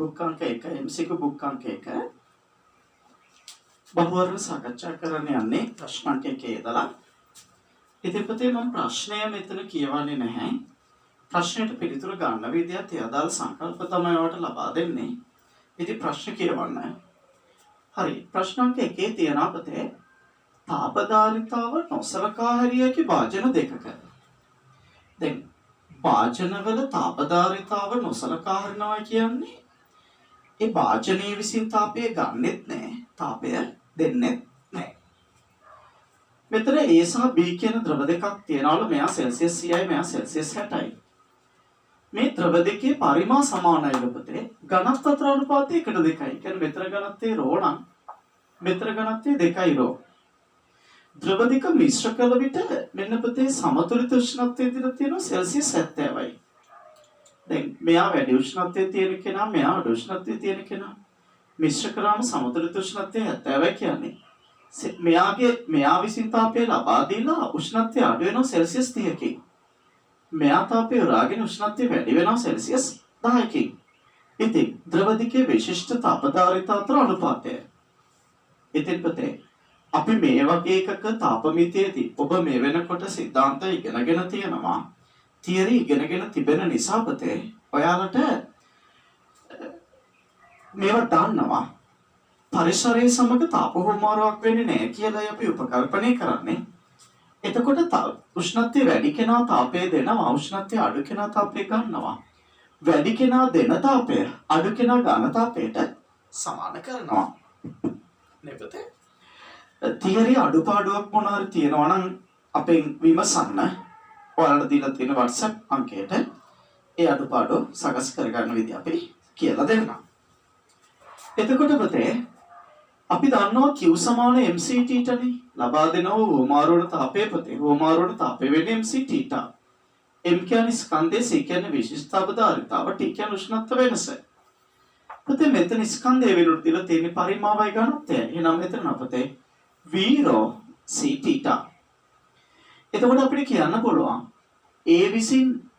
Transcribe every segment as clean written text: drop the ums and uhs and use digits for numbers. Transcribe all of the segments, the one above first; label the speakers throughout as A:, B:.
A: Book अंक 1 MCQ book अंक 1 බහුවර්ණ සාකච්ඡා කරන්න යන්නේ ප්‍රශ්න අංක 1 ඉඳලා. ඉතින් පුතේ මම ප්‍රශ්නය මෙතන කියවන්නේ නැහැ. ප්‍රශ්නෙට පිළිතුරු ගන්න විදිහත් ඒ අදාළ සංකල්ප තමයි ඔයාලට ලබා දෙන්නේ. ඉතින් ප්‍රශ්න කියවන්න. හරි. ප්‍රශ්න අංක 1 තියෙනවා පුතේ තාපදාරිතාව නොසලකා හැරිය හැකි වාචන දෙකක. දැන් වාචනවල තාපදාරිතාව නොසලකා හරිනවා කියන්නේ ඒ වාචනයේ විසින් තාපය ගන්නෙත් නැහැ. තාපය දෙන්නේ නැහැ. මෙතන A සහ B කියන ද්‍රව දෙකක් තියෙනවලු. මෙයා සෙල්සියස් 30යි මෙයා සෙල්සියස් 60යි. මේ ද්‍රව දෙකේ පරිමා සමානයි පුතේ. ඝනත්ව අනුපාතය 1:2යි. කියන්නේ මෙතන ඝනත්වයේ රෝ නම් මෙතන ඝනත්වයේ 2යි රෝ. ද්‍රව දෙක මිශ්‍ර කළ විට මෙන්න පුතේ සමතුලිත උෂ්ණත්වයේ දිලා තියෙනවා සෙල්සියස් 70යි. දැන් මෙයා වැඩි උෂ්ණත්වයේ තියෙන කෙනා මෙයා අඩු උෂ්ණත්වයේ තියෙන කෙනා මිශ්‍ර කරාම සමතුලිත උෂ්ණත්වය 70යි කියන්නේ. මෙයා විසින් තාපය ලබා දීලා උෂ්ණත්වය අඩු වෙනවා සෙල්සියස් 30කින්. මෙයා තාපය උරාගෙන උෂ්ණත්වය වැඩි වෙනවා සෙල්සියස් 10කින්. ඉතින් ද්‍රව දෙකේ විශිෂ්ට තාපධාරිතා අතර අනුපාතය. ඉතින් පුතේ අපි මේ වගේ එකක තාපමිතියේදී ඔබ මේ වෙනකොට සිද්ධාන්ත ඉගෙනගෙන තියෙනවා. තියරි ඉගෙනගෙන තිබෙන නිසා පුතේ ඔයාලට මේවා දන්නවා. පරිසරයේ සමග තාප හුවමාරුවක් වෙන්නේ නැහැ කියලා අපි උපකල්පනය කරන්නේ. එතකොට උෂ්ණත්වය වැඩි කෙනා තාපය දෙනවා, උෂ්ණත්වය අඩු කෙනා තාපය ගන්නවා. වැඩි කෙනා දෙන තාපය අඩු කෙනා ගන්න තාපයට සමාන කරනවා. නේද? තියරි අඩුපාඩුවක් මොනවාරි තියෙනවා නම් අපෙන් විමසන්න. ඔයාලට දීලා තියෙන WhatsApp අංකයට ඒ අඩුපාඩු සකස් කරගන්න විදිහ අපි කියලා දෙන්නම්. එතකොට පුතේ අපි දන්නවා Q සමාන mc θටනේ. ලබා දෙනවා හුවමාරුවන තාපය පුතේ. හුවමාරුවන තාපය වෙන්නේ mc θ. m කියන්නේ ස්කන්ධය, c කියන්නේ විශිෂ්ට තාපධාරිතාව, t කියන්නේ උෂ්ණත්ව වෙනස. පුතේ මෙතන ස්කන්ධය වෙනුවට දීලා තියෙන පරිමාවයි ඝනත්වය. එහෙනම් මෙතන අපතේ v ρ c θ. එතකොට අපිට කියන්න පුළුවන් A විසින්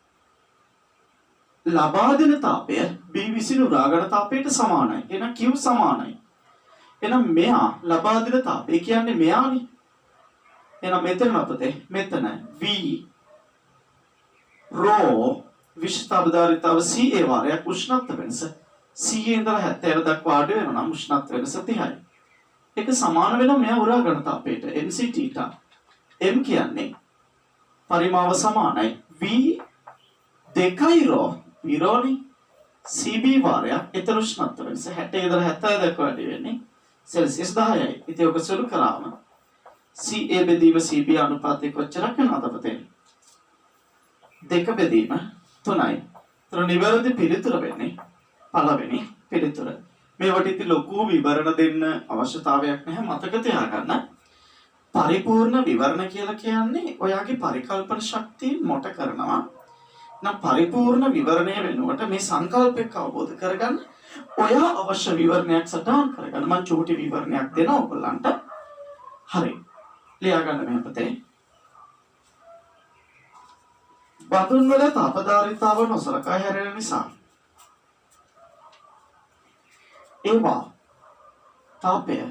A: ලබා දෙන තාපය B විසින් උරාගන්න තාපයට සමානයි. එහෙනම් Q සමානයි. එහෙනම් මෙයා ලබා දෙන තාපය කියන්නේ මෙයානේ. එහෙනම් මෙතන අපතේ මෙතන V ρ විශිෂ්ටතාවධාරිතාව C ඒ වාරයක් උෂ්ණත්ව වෙනස C ඉඳලා 70 දක්වා අඩු වෙනවා නම් උෂ්ණත්ව වෙනස 30යි. ඒක සමාන වෙනවා මෙයා උරාගන්න තාපයට mc θ. m කියන්නේ පරිමාව සමානයි v 2යි රෝ විරෝණි cb වාරයක් එතන උෂ්ණත්ව වෙනස 60 ඉඳලා 70 දක්වා වැඩි වෙන්නේ සෙල්සියස් 10යි. ඉතින් ඔක සුළු කරාම ca බෙදීම cb අනුපාතය කොච්චරක් වෙනවද අපතේ? 2 බෙදීම 3යි. ඒතර නිවැරදි පිළිතුර වෙන්නේ පළවෙනි පිළිතුර. මේවට ඉතින් ලොකු විවරණ දෙන්න අවශ්‍යතාවයක් නැහැ. මතක තියාගන්න. පරිපූර්ණ විවරණ කියලා කියන්නේ ඔයාගේ පරිකල්පන ශක්තිය මොට කරනවා. නම් පරිපූර්ණ විවරණය වෙනුවට මේ සංකල්පයක් අවබෝධ කරගන්න ඔයා අවශ්‍ය විවරණයක් සටහන් කරගන්න. මම චූටි විවරණයක් දෙනවා ඔයගොල්ලන්ට. හරි. ලියා ගන්න මේ පොතේ. බඳුන් වල තාපධාරිතාව නොසලකා හැරෙන නිසා ඒවා තාපය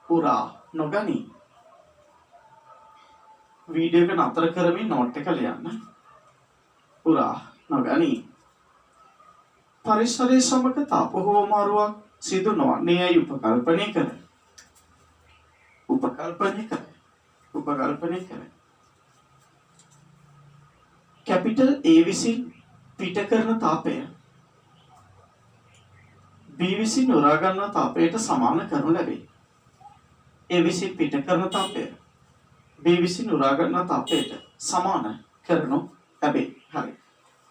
A: උරා නොගනී. වීඩියෝ එක නතර කරමින් නෝට් එක ලියන්න. උරා නොගනී. පරිසරයේ සමග තාප හුවමාරුවක් සිදු නොවන්නේ ඇයි උපකල්පනය කර. කැපිටල් A විසින් පිට කරන තාපය B විසින් උරා ගන්නා තාපයට සමාන කරනු ලැබේ. A විසින් පිට කරන තාපය B විසින් උරා ගන්නා තාපයට සමාන කරනු ලැබේ. හරි.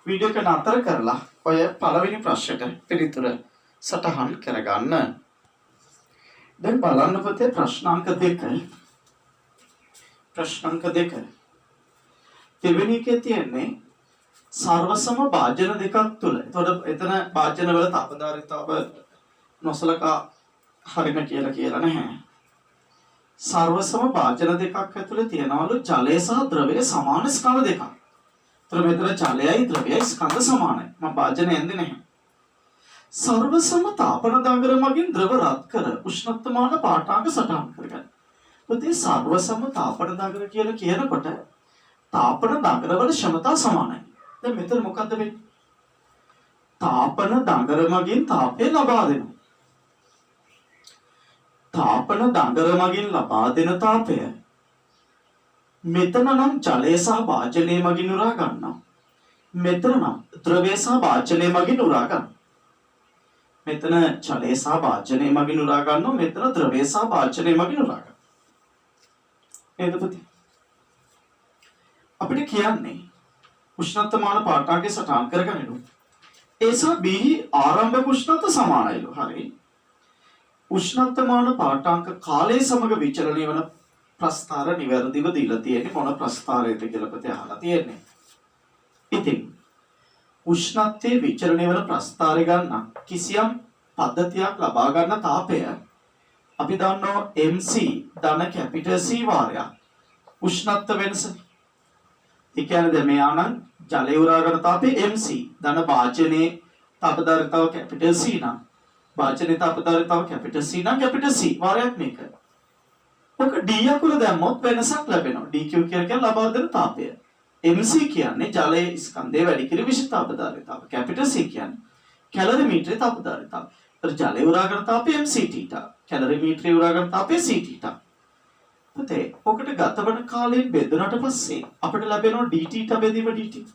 A: වීඩියෝ එක නතර කරලා ඔය පළවෙනි ප්‍රශ්නෙට පිළිතුර සටහන් කරගන්න. දැන් බලන්න පුතේ ප්‍රශ්නාංක 2. ප්‍රශ්නාංක 2. දෙවෙනි එකේ තියෙන්නේ සර්වසම භාජන දෙකක් තුල. එතකොට එතන භාජන වල තාපධාරිතාව නොසලකා හරින කියලා නැහැ. සර්වසම භාජන දෙකක් ඇතුලේ තියනවලු ජලය සහ ද්‍රවය සමාන ස්කන්ධ දෙකක්. ඒතර මෙතන ජලයයි ද්‍රවයයි ස්කන්ධ සමානයි. මම භාජන යන්නේ නැහැ. සර්වසම තාපන දඟර මගින් ද්‍රව රත් කර උෂ්ණත්වමාන පාඨාංග සටහන් කරගන්න. පුතේ සර්වසම තාපන දඟර කියලා කියනකොට තාපන දඟරවල ක්ෂමතා සමානයි. දැන් මෙතන මොකද්ද වෙන්නේ? තාපන දඟර මගින් තාපය ලබා දෙනවා. තාපන දඟර මගින් ලබා දෙන තාපය මෙතන නම් ජලය සහ වායනය මගින් උරා ගන්නවා. මෙතන නම් ද්‍රවය සහ වායනය මගින් උරා ගන්නවා. මෙතන ජලය සහ වායනය මගින් උරා ගන්නවා. මෙතන ද්‍රවය සහ වායනය මගින් උරා ගන්නවා. නේද පුතේ? අපිට කියන්නේ උෂ්ණත්වමාන පාඨාංගයේ සටහන් කරගන්නලු. ඒ සහ B ආරම්භක උෂ්ණත්ව සමානයිලු. හරි. උෂ්ණත්වමාන පාඨාංග කාලයේ සමග විචලනය වන ප්‍රස්ථාර නිවැරදිව දීලා තියෙන්නේ මොන ප්‍රස්ථාරයද කියලා පුතේ අහලා තියෙන්නේ. ඉතින් උෂ්ණත්වයේ විචලනය වන ප්‍රස්ථාරය ගන්න කිසියම් පද්ධතියක් ලබා ගන්න තාපය අපි දන්නවා MC ධන කැපිටල් C වාරයක් උෂ්ණත්ව වෙනස. ඒ කියන්නේ දැන් මෙයා නම් ජලය උරා ගන්න තාපය MC ධන වාචනයේ තාපදාරිතාව කැපිටල් C නම් වාචනයේ තාපදාරිතාව කැපිටල් C නම් කැපිටල් C වාරයක් මේක. ඔක D අකුර දැම්මොත් වෙනසක් ලැබෙනවා. DQ කියන්නේ ලබා දෙන තාපය. MC කියන්නේ ජලයේ ස්කන්ධයේ වැඩි කිරීම විශිෂ්ට තාපදාරිතාව. කැපිටල් C කියන්නේ කැලරිමීටරයේ තාපදාරිතාව. ජලය උරා ගන්න තාපය MC θ. කැලරිමීටරයේ උරා ගන්න තාපය C θ. පුතේ ඔකට ගතවන කාලයෙන් බෙදුනට පස්සේ අපිට ලැබෙනවා dt බෙදීම dt.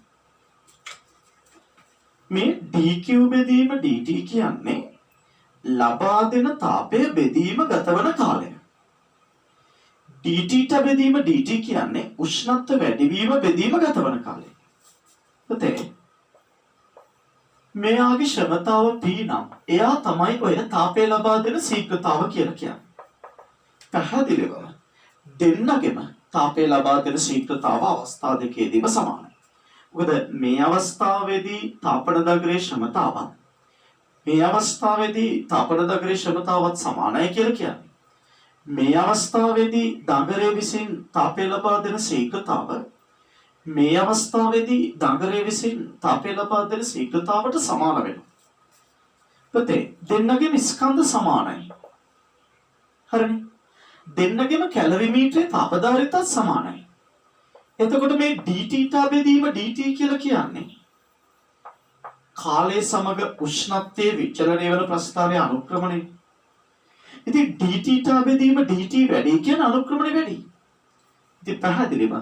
A: මේ dq බෙදීම dt කියන්නේ ලබා දෙන තාපය බෙදීම ගතවන කාලය. dt බෙදීම dt කියන්නේ උෂ්ණත්ව වැඩිවීම බෙදීම ගතවන කාලය. පුතේ මෙයාගේ ශ්‍රමතාව P නම් එයා තමයි ඔය තාපය ලබා දෙන ශීඝ්‍රතාව කියලා කියන්නේ. පැහැදිලිවම දෙන්නගෙම තාපය ලබා දෙන ශීඝ්‍රතාව අවස්ථා දෙකේදීම සමානයි. මොකද මේ අවස්ථාවේදී තාපන දගරේ ක්ෂමතාවත් මේ අවස්ථාවේදී තාපන දගරේ ක්ෂමතාවත් සමානයි කියලා කියන්නේ. මේ අවස්ථාවේදී දගරේ විසින් තාපය ලබා දෙන ශීඝ්‍රතාව මේ අවස්ථාවේදී දගරේ විසින් තාපය ලබා දෙන ශීඝ්‍රතාවට සමාන වෙනවා. පුතේ දෙන්නගෙම ස්කන්ධ සමානයි. හරිනේ. දෙන්නගෙම කැලරිමීටරේ තාපදාරිතාවත් සමානයි. එතකොට මේ dt බෙදීම dt කියලා කියන්නේ කාලය සමග උෂ්ණත්වයේ විචලනය වෙන ප්‍රස්ථාරයේ අනුක්‍රමණය. ඉතින් dt බෙදීම dt වැඩි කියන අනුක්‍රමණය වැඩි. ඉතින් පැහැදිලිව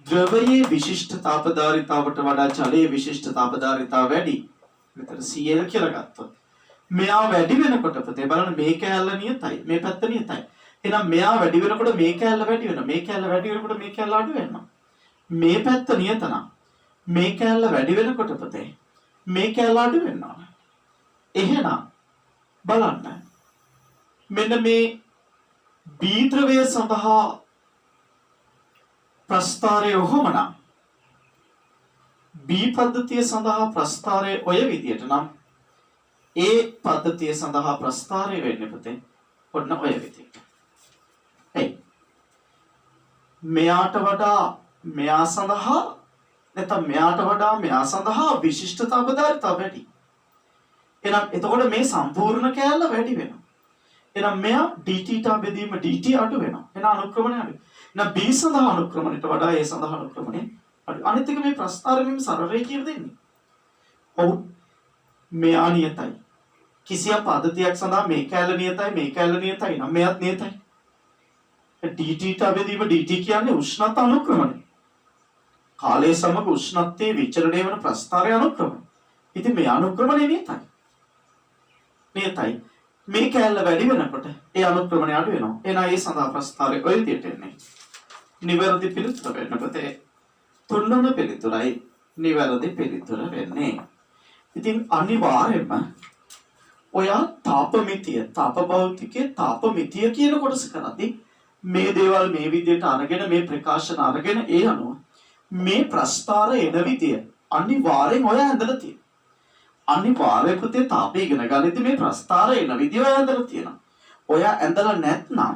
A: ද්‍රවයේ විශිෂ්ට තාපදාරිතාවට වඩා ජලයේ විශිෂ්ට තාපදාරිතාව වැඩි. මෙතන Cl කියලා ගත්තොත් මෙයා වැඩි වෙනකොට පුතේ බලන්න මේ කැලල නියතයි මේ පැත්ත නියතයි. එහෙනම් මෙයා වැඩි වෙනකොට මේ කැලල වැඩි වෙනවා. මේ කැලල වැඩි වෙනකොට මේ කැලල අඩු වෙනවා. මේ පැත්ත නියත නම් මේ කැලල වැඩි වෙනකොට පුතේ මේ කැලල අඩු වෙනවා. එහෙනම් බලන්න මෙන්න මේ B ද්‍රවය සඳහා ප්‍රස්ථාරය ඔහොමනම් B පද්ධතිය සඳහා ප්‍රස්ථාරය ඔය විදියට නම් A පද්ධතිය සඳහා ප්‍රස්ථාරය වෙන්නේ පුතේ ඔන්න ඔය විදියට. මෙයාට වඩා මෙයා සඳහා නැත්නම් මෙයාට වඩා මෙයා සඳහා විශිෂ්ට තාපදාරිතාව වැඩි. එහෙනම් එතකොට මේ සම්පූර්ණ කැලල වැඩි වෙනවා. එහෙනම් මෙයා dt බෙදීම dt අඩු වෙනවා. එහෙනම් අනුක්‍රමණය අඩු. එහෙනම් B සඳහා අනුක්‍රමණයට වඩා A සඳහා අනුක්‍රමණය අඩු. අනිත් එක මේ ප්‍රස්ථාරෙම සරල රේඛිය දෙන්නේ. ඔව් මෙයා නියතයි. කිසියම් පද්ධතියක් සඳහා මේ කැලල නියතයි මේ කැලල නියතයි නම් මෙයත් නියතයි. dt බෙදීම dt කියන්නේ උෂ්ණත්ව අනුක්‍රමණය. කාලය සමග උෂ්ණත්වයේ විචලනය වන ප්‍රස්ථාරය අනුක්‍රමණය. ඉතින් මේ අනුක්‍රමණය නියතයි. නියතයි. මේ කැලල වැඩි වෙනකොට ඒ අනුක්‍රමණය අඩු වෙනවා. එහෙනම් ඒ සඳහා ප්‍රස්ථාරය ඔය විදිහට එන්නේ. නිවැරදි පිළිතුර වෙන්න පුතේ. තුන්වන පිළිතුරයි නිවැරදි පිළිතුර වෙන්නේ. ඉතින් අනිවාර්යයෙන්ම ඔයා තාපමිතිය, තාපභෞතිකයේ තාපමිතිය කියන කොටස කරද්දී මේ දේවල් මේ විදිහට අරගෙන මේ ප්‍රකාශන අරගෙන ඒ අනුව මේ ප්‍රස්ථාර එන විදිය අනිවාර්යෙන් ඔය ඇඳලා තියෙනවා. අනිවාර්යෙන් පුතේ තාපය ඉගෙන ගනිද්දී මේ ප්‍රස්ථාර එන විදිය ඔය ඇඳලා තියෙනවා. ඔයා ඇඳලා නැත්නම්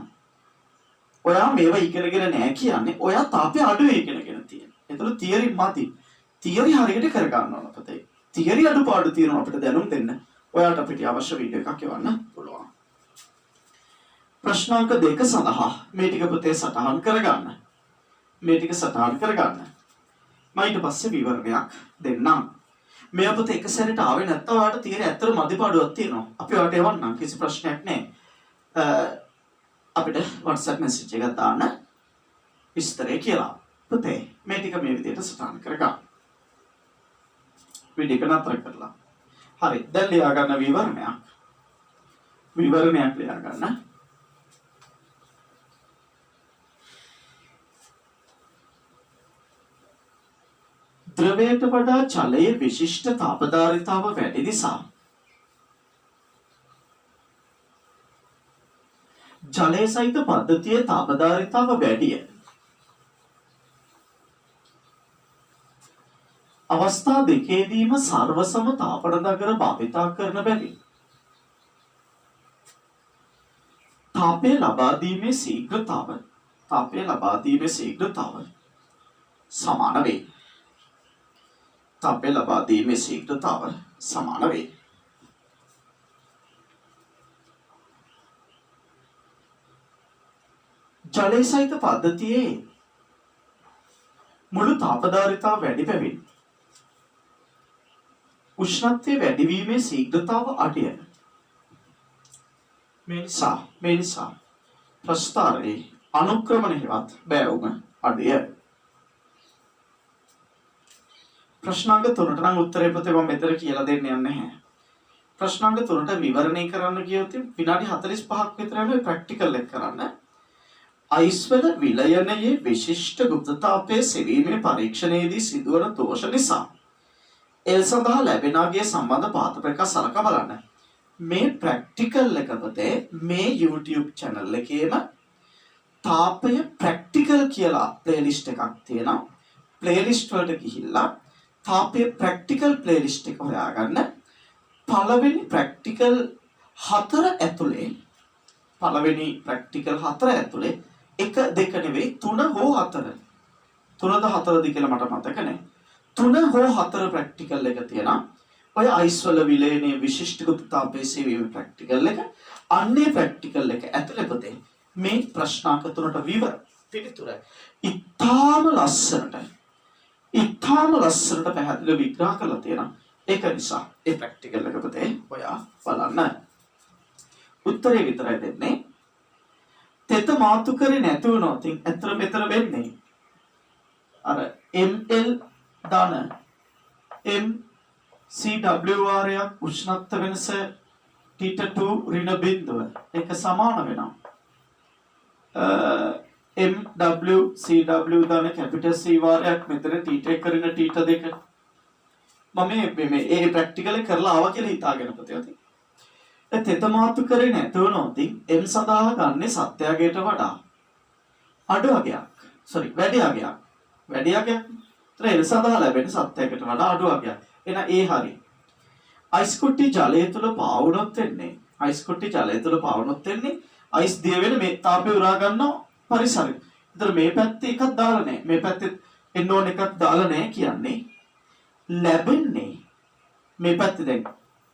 A: ඔයා මේව ඉගෙනගෙන නැහැ කියන්නේ ඔයා තාපය අඩුවේ ඉගෙනගෙන තියෙනවා. ඒතකොට තියරි මදි. තියරි හරියට කර ගන්න ඕන පුතේ. තියරි අඩුපාඩු තියෙනවා අපිට දැනුම් දෙන්න. ඔයාට අපිට අවශ්‍ය වීඩියෝ එකක් එවන්න පුළුවන්. ප්‍රශ්නාංක 2 සඳහා මේ ටික පුතේ සටහන් කරගන්න. මේ ටික සටහන් කරගන්න. මම ඊට පස්සේ විවරණයක් දෙන්නම්. මේ පුතේ එක සැරේට ආවේ නැත්නම් ඔයාලට තියෙන ඇත්තට මදිපාඩුවක් තියෙනවා. අපි ඔයාලට එවන්නම් කිසි ප්‍රශ්නයක් නැහැ. අපිට WhatsApp message එකක් දාන්න විස්තරය කියලා. පුතේ මේ ටික මේ විදිහට සටහන් කරගන්න. වීඩියෝ එක නතර කරලා. හරි. දැන් ලියා ගන්න විවරණයක්. විවරණයක් ලියා ගන්න. ද්‍රවයට වඩා ජලයේ විශිෂ්ට තාපධාරිතාව වැඩි නිසා ජලය සහිත පද්ධතියේ තාපධාරිතාව වැඩිය. අවස්ථා දෙකේදීම සර්වසම තාපන නගර භාවිතා කරන බැවින් තාපය ලබා දීමේ ශීඝ්‍රතාව සමාන වේ. තාපය ලබා දීමේ ශීඝ්‍රතාව සමාන වේ. ජලය සහිත පද්ධතියේ මුළු තාපධාරිතාව වැඩි බැවින් උෂ්ණත්වයේ වැඩිවීමේ ශීඝ්‍රතාව අඩුය. මේ නිසා ප්‍රස්ථාරයේ අනුක්‍රමණ හෙවත් බෑවුම අඩුය. ප්‍රශ්නාංක 3ට නම් උත්තරේ පුතේ මම මෙතන කියලා දෙන්න යන්නේ නැහැ. ප්‍රශ්නාංක 3ට විවරණය කරන්න ගියොත් විනාඩි 45ක් විතර යනවා ප්‍රැක්ටිකල් එක කරන්න. අයිස් වල විලයනයේ විශිෂ්ට ගුප්තතාපයේ සෙවීමේ පරීක්ෂණයේදී සිදුවන දෝෂ නිසා එල් සඳහා ලැබෙනාගේ සම්බන්ධ පාත ප්‍රකාශ සලකා බලන්න. මේ ප්‍රැක්ටිකල් එක පුතේ මේ YouTube channel එකේම තාපය ප්‍රැක්ටිකල් කියලා ප්ලේලිස්ට් එකක් තියෙනවා. ප්ලේලිස්ට් වලට ගිහිල්ලා තාපය ප්‍රැක්ටිකල් ප්ලේලිස්ට් එක හොයාගන්න. පළවෙනි ප්‍රැක්ටිකල් 4 ඇතුලේ 1 2 නෙවෙයි 3 හෝ 4 3ද 4ද කියලා මට මතක නැහැ. 3 හෝ 4 ප්‍රැක්ටිකල් එක තියෙනවා. ඔය අයිස් වල විලයනයේ විශිෂ්ට ගුප්තතාපයේ සෙවීමේ ප්‍රැක්ටිකල් එක. අන්නේ ප්‍රැක්ටිකල් එක ඇතුලේ පුතේ මේ ප්‍රශ්නාංක 3ට පිළිතුර ඉතාම ලස්සනට පැහැදිලිව විග්‍රහ කරලා තියෙනවා. ඒක නිසා ඒ ප්‍රැක්ටිකල් එක පුතේ ඔයා බලන්න. උත්තරේ විතරයි දෙන්නේ. තෙත මාතු කරේ නැති වුණොත් ඇත්තට මෙතන වෙන්නේ අර ml දාන mCWR යක් උෂ්ණත්ව වෙනස θ2 ඍණ බිඳුව ඒක සමාන වෙනවා. MWCW දාන කැපිටල් C වාරයක් මෙතන θ1 ඍණ θ2 මම මේ ඒ ප්‍රැක්ටිකල් එක කරලා ආවා කියලා හිතාගෙන පුතේ. තෙත මාතු කරේ නැතුනොත් m සඳහා ගන්නේ සත්‍යයකට වඩා අඩු අගයක්. වැඩි අගයක්. ඒතර l සඳහා ලැබෙන සත්‍යයකට වඩා අඩු අගයක්. එහෙනම් ඒ හරි. අයිස් කුට්ටි ජලය තුල පාවුනොත් වෙන්නේ අයිස් දිය වෙන මේ තාපය උරා ගන්නවා පරිසරය. ඒතර මේ පැත්තේ එකක් දාලා නැහැ. මේ පැත්තේ එන්න ඕන එකක් දාලා නැහැ කියන්නේ ලැබෙන්නේ මේ පැත්තේ දැන්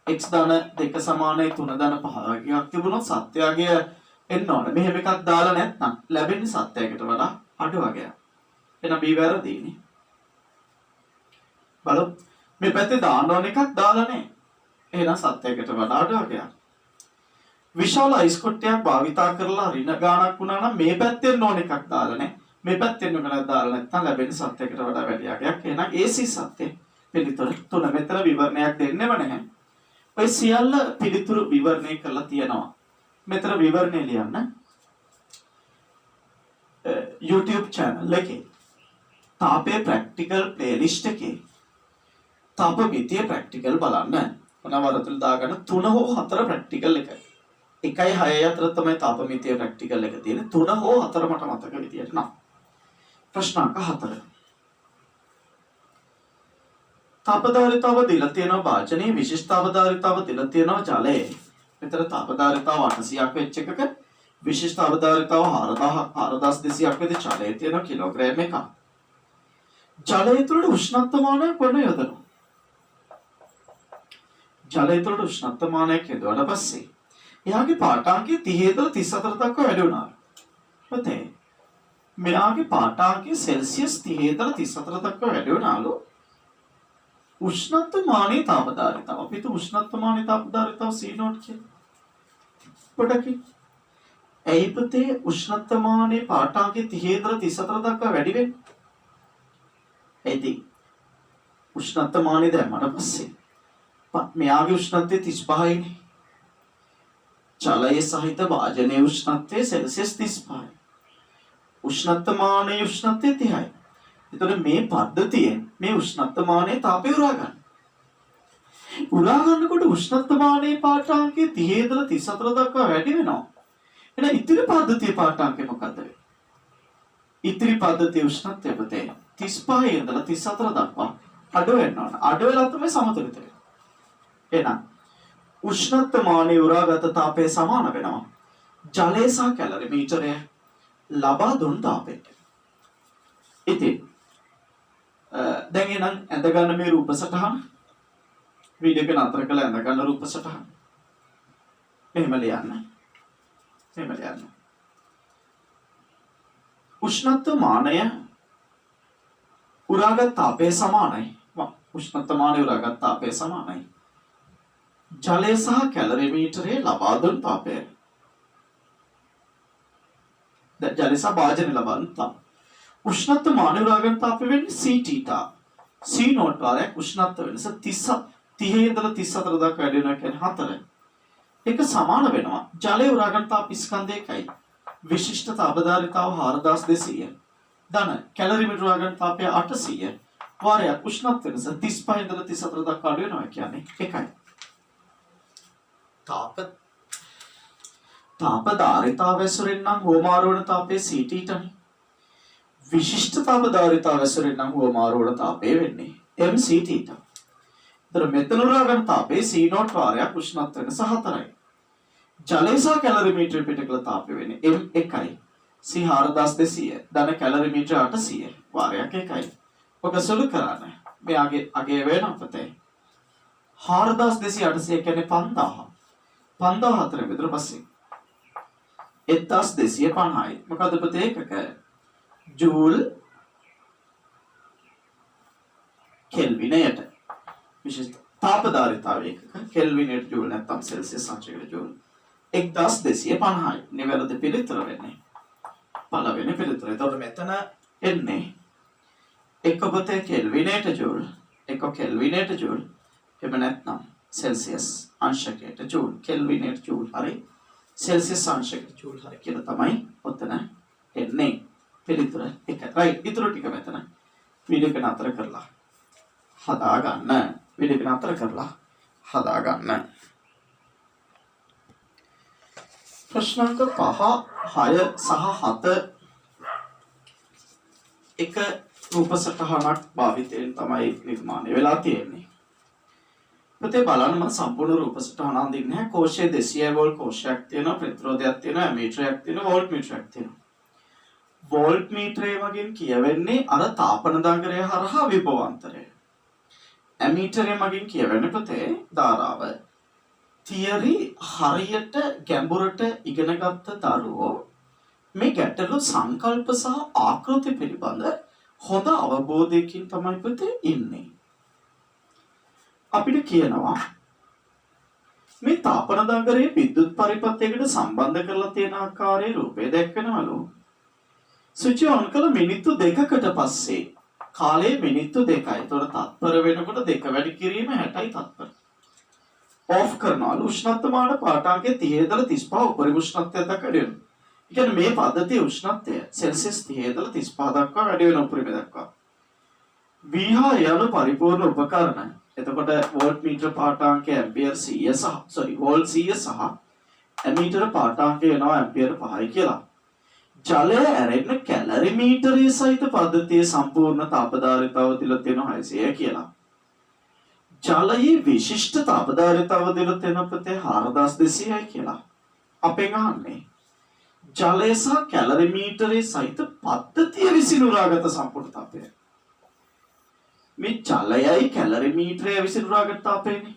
A: x දාන 2 සමානයි 3 දාන 5ක් තිබුණොත් සත්‍යය එන්න ඕන. මෙහෙම එකක් දාලා නැත්නම් ලැබෙන්නේ සත්‍යයකට වඩා අඩු වගයක්. එහෙනම් b වැරදීනේ. බලමු. මේ පැත්තේ දාන්න ඕන එකක් දාලා නැහැ. එහෙනම් සත්‍යයකට වඩා අඩු වගයක්. විශාල අයිස් කොට්ටයක් භාවිතා කරලා ඍණ ගාණක් වුණා නම් මේ පැත්තෙන් ඕන එකක් දාලා නැහැ. මේ පැත්තෙන් ඕන එකක් දාලා නැත්නම් ලැබෙන්නේ සත්‍යයකට වඩා වැඩි වගයක්. එහෙනම් AC සත්‍ය පිළිතුර 3 මෙතන විවරණයක් දෙන්නෙම නැහැ. ඔය සියල්ල පිළිතුරු විවරණය කරලා තියෙනවා. මෙතන විවරණය ලියන්න. YouTube channel එකේ තාපයේ ප්‍රැක්ටිකල් ප්ලේලිස්ට් එකේ තාප මිතිය ප්‍රැක්ටිකල් බලන්න. මොනවද දාගන්න 3 හෝ 4 ප්‍රැක්ටිකල් එක. 1යි 6යි අතර තමයි තාප මිතිය ප්‍රැක්ටිකල් එක තියෙන්නේ. 3 හෝ 4 මට මතක විදියට නම්. ප්‍රශ්නාංක 4. තාපධාරිතාව දීලා තියෙනවා වාචනයේ විශිෂ්ඨාවධාරිතාව දීලා තියෙනවා ජලයේ. මෙතන තාපධාරිතාව 800ක් වෙච්ච එකක විශිෂ්ඨාවධාරිතාව 4200ක් වෙච්ච ජලයේ තියෙනවා කිලෝග්‍රෑම් එකක්. ජලය තුළ උෂ්ණත්ව මානය කොහොම යොදනවා? ජලය තුළට උෂ්ණත්වමානයක් යොදවලා පස්සේ එයාගේ පාඨාංකය 30 ඉඳලා 34 දක්වා වැඩි වුණා. පුතේ මෙයාගේ පාඨාංකය සෙල්සියස් 30 ඉඳලා 34 දක්වා වැඩි වුණාලු. උෂ්ණත්වමානයේ තාපදාරිතාව. අපි තු උෂ්ණත්වමානයේ තාපදාරිතාව C0 කියලා. පොඩ්ඩක් ඇයි පුතේ උෂ්ණත්වමානයේ පාඨාංකය 30 ඉඳලා 34 දක්වා වැඩි වෙන්නේ? එයිද උෂ්ණත්වමානයේ දැම්මට පස්සේ මෙයාගේ උෂ්ණත්වය 35යිනේ. ජලයේ සහිත වාජනයේ උෂ්ණත්වය සෙල්සියස් 35යි. උෂ්ණත්වමානයේ උෂ්ණත්වය 30යි. එතකොට මේ පද්ධතියෙන් මේ උෂ්ණත්වමානයේ තාපය උරා ගන්න. උරා ගන්නකොට උෂ්ණත්වමානයේ පාඨාංකය 30 ඉඳලා 34 දක්වා වැඩි වෙනවා. එහෙනම් ඉතිරි පද්ධතියේ පාඨාංකය මොකද්ද වෙන්නේ? ඉතිරි පද්ධතියේ උෂ්ණත්වය පුතේ 35 ඉඳලා 34 දක්වා අඩු වෙනවා. අඩු වෙලා තමයි සමතුලිත වෙන්නේ. එහෙනම් උෂ්ණත්වමානයේ උරාගත තාපය සමාන වෙනවා ජලය සහ කැලරිමීටරය ලබා දුන් තාපයට. ඉතින් දැන් එහෙනම් ඇඳ ගන්න මේ රූප සටහන වීඩියෝ එක නතර කරලා ඇඳ ගන්න රූප සටහන මෙහෙම ලියන්න. උෂ්ණත්වමානය උරාගත් තාපය සමානයි. උෂ්ණත්වමානය උරාගත් තාපය සමානයි ජලය සහ කැලරිමීටරේ ලබා දුන් තාපය. දැන් ජලය සහ වාජනය ලබා දුන් තාපය. උෂ්ණත්වමානය උරාගත් තාපය වෙන්නේ C θ. C0 වලක් උෂ්ණත්ව වෙනස 30 ඉඳලා 34 දක්වා වැඩි වෙනවා කියන්නේ 4. ඒක සමාන වෙනවා ජලය උරාගත් තාප ස්කන්ධ එකයි. විශිෂ්ට තාපදාරිතාව 4200. ධන කැලරිමීටර උරාගත් තාපය 800. වාරයක් උෂ්ණත්ව වෙනස 35 ඉඳලා 34 දක්වා වැඩි වෙනවා කියන්නේ එකයි. තාපදාරිතාව ඇසුරෙන් නම් හෝමාරු වන තාපය C θ නේ. විශිෂ්ට තාපදාරිතාව ඇසුරෙන් නම් හෝමාරු වන තාපය වෙන්නේ MC θ. ඒතර මෙතන උරාගන්න තාපේ C0 වාරයක් උෂ්ණත්ව වෙනස 4යි. ජලය සහ කැලරිමීටර පිටකල තාපය වෙන්නේ M1යි. C 4200 ධන කැලරිමීටර 800 වාරයක් එකයි. ඔක සුළු කරන්න. මෙයාගේ අගේ වෙන අපතේ 4200 කියන්නේ 5000. 5004 විතර පස්සේ 1250යි. මොකද පුතේ එකක ජූල් කෙල්විනයට විශේෂ තාපදාරිතාව එකක කෙල්විනයට ජූල් නැත්නම් සෙල්සියස් අංශයකට ජූල් 1250යි. නිවැරදි පිළිතුර වෙන්නේ පළවෙනි පිළිතුර. එතකොට මෙතන එන්නේ එක පුතේ කෙල්විනයට ජූල් එක කෙල්විනයට ජූල් එහෙම නැත්නම් සෙල්සියස් අංශකයට ජූල් කෙල්විනයට ජූල් හරි සෙල්සියස් අංශකයට ජූල් හරි කියලා තමයි ඔතන එන්නේ පිළිතුර එක. රයිට්. ඊටු ටික මෙතන වීඩියෝ එක නතර කරලා හදා ගන්න. වීඩියෝ එක නතර කරලා හදා ගන්න. ප්‍රශ්නාංක 5 6 සහ 7 එක රූප සටහනක් භාවිතයෙන් තමයි නිර්මාණය වෙලා තියෙන්නේ. පුතේ බලන්න මම සම්පූර්ණ රූප සටහන අඳින්නේ නැහැ. කෝෂයේ 200 වෝල්ට් කෝෂයක් තියෙනවා, ප්‍රතිරෝධයක් තියෙනවා, ඇමීටරයක් තියෙනවා, වෝල්ට් මීටරයක් තියෙනවා. වෝල්ට් මීටරය මගින් කියවෙන්නේ අර තාපන දඟරය හරහා විභවාන්තරය. ඇමීටරය මගින් කියවෙන්නේ පුතේ ධාරාව. තියරි හරියට ගැඹුරට ඉගෙනගත්ත දරුවෝ මේ ගැටලු සංකල්ප සහ ආකෘති පිළිබඳ හොඳ අවබෝධයකින් තමයි පුතේ ඉන්නේ. අපිට කියනවා මේ තාපන දඟරේ විද්‍යුත් පරිපථයකට සම්බන්ධ කරලා තියෙන ආකාරයේ රූපය දැක්වෙනවලු. ස්විච් ඔන් කළ මිනිත්තු 2කට පස්සේ කාලය මිනිත්තු 2යි. ඒතකොට තත්පර වෙනකොට 2 වැඩි කිරීම 60යි තත්පර. ඔෆ් කරනවලු. උෂ්ණත්වමාන පාඨාංකය 30 ඉඳලා 35 උපරිම උෂ්ණත්වය දක්වා වැඩි වෙනවා. ඒ කියන්නේ මේ පද්ධතියේ උෂ්ණත්වය සෙල්සියස් 30 ඉඳලා 35 දක්වා වැඩි වෙන උපරිම දක්වා. විහා යන පරිපූර්ණ උපකරණ. එතකොට වෝල්ට් මීටර පාඨාංකය ඇම්පියර් 100 සහ වෝල්ට් 100 සහ ඇමීටර පාඨාංකය වෙනවා ඇම්පියර් 5යි කියලා. ජලය ඇරෙන්න කැලරිමීටරයේ සහිත පද්ධතියේ සම්පූර්ණ තාපදාරිතාව දිලා තියෙනවා 600 කියලා. ජලයේ විශිෂ්ට තාපදාරිතාව දිලා තියෙන පුතේ 4200යි කියලා. අපෙන් අහන්නේ ජලය සහ කැලරිමීටරයේ සහිත පද්ධතිය විසින් උරාගත සම්පූර්ණ තාපය. මේ ජලයයි කැලරිමීටරය විසින් උරාගත් තාපයනේ.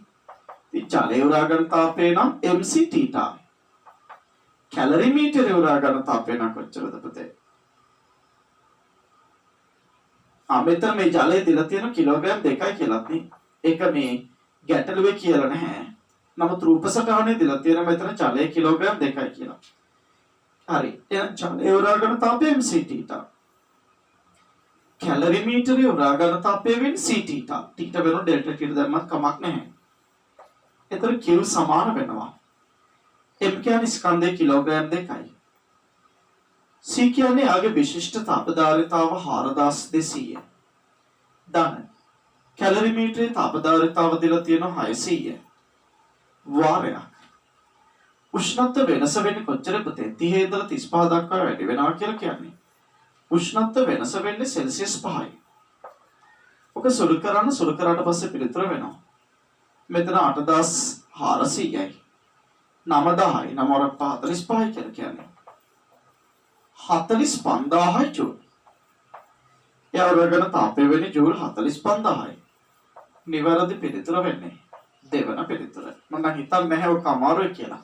A: ඉතින් ජලය උරා ගන්න තාපය නම් mc θ. කැලරිමීටරය උරා ගන්න තාපය නම් කොච්චරද පුතේ? මෙතන මේ ජලය දීලා තියෙන කිලෝග්‍රෑම් 2යි කියලාත් නේ. ඒක මේ ගැටලුවේ කියලා නැහැ. නමුත් රූප සටහනේ දීලා තියෙන මෙතන ජලය කිලෝග්‍රෑම් 2යි කියලා. හරි. එහෙනම් ජලය උරා ගන්න තාපය mc θ. කැලරිමීටරය උරා ගන්න තාපය වෙන්නේ c θ. θ වෙනුවට ඩෙල්ටා කියලා දැම්මත් කමක් නැහැ. එතන Q සමාන වෙනවා. M කියන්නේ ස්කන්ධයේ කිලෝග්‍රෑම් 2යි. C කියන්නේ ආගේ විශිෂ්ට තාපධාරිතාව 4200. ධන කැලරිමීටරේ තාපධාරිතාව දීලා තියෙනවා 600. වාරයක්. උෂ්ණත්ව වෙනස වෙන්නේ කොච්චර පුතේ? 30 ඉඳලා 35 දක්වා වැඩි වෙනවා කියලා කියන්නේ. උෂ්ණත්ව වෙනස වෙන්නේ සෙල්සියස් 5යි. ඔක සුළු කරාට පස්සේ පිළිතුර වෙනවා. මෙතන 8400යි. 9000යි. 945 කියලා කියන්නේ. 45000 ජූල්. යාවරගෙන තාපය වෙන්නේ ජූල් 45000යි. නිවැරදි පිළිතුර වෙන්නේ දෙවන පිළිතුර. මම හිතන්නේ නැහැ ඔක අමාරුයි කියලා.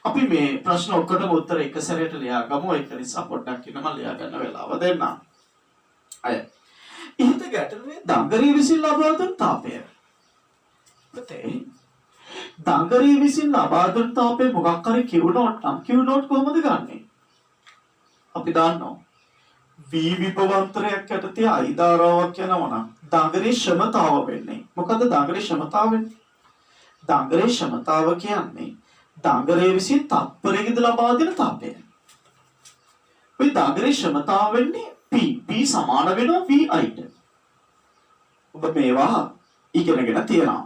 A: අපි මේ ප්‍රශ්න ඔක්කොටම උත්තර එක සැරේට ලියා ගමු. ඒක නිසා පොඩ්ඩක් ඉන්න මම ලියා ගන්න වෙලාව දෙන්නම්. අය. ඉහත ගැටලුවේ දඟරී විසින් ලබා දුන් තාපය. පුතේ දඟරී විසින් ලබා දුන් තාපය මොකක් හරි Q නෝට් නම් Q නෝට් කොහොමද ගන්නෙ? අපි දන්නවා V විභවාන්තරයක් යටතේ I ධාරාවක් යනවා නම් දඟරේ ක්ෂමතාව වෙන්නේ. මොකද දඟරේ ක්ෂමතාව වෙන්නේ? දඟරේ ක්ෂමතාව කියන්නේ දඟරේ විසින් තත්පරයකදී ලබා දෙන තාපය. ඔය දඟරේ ක්ෂමතාව වෙන්නේ P. P සමාන වෙනවා VI ට. ඔබ මේවා ඉගෙනගෙන තියෙනවා.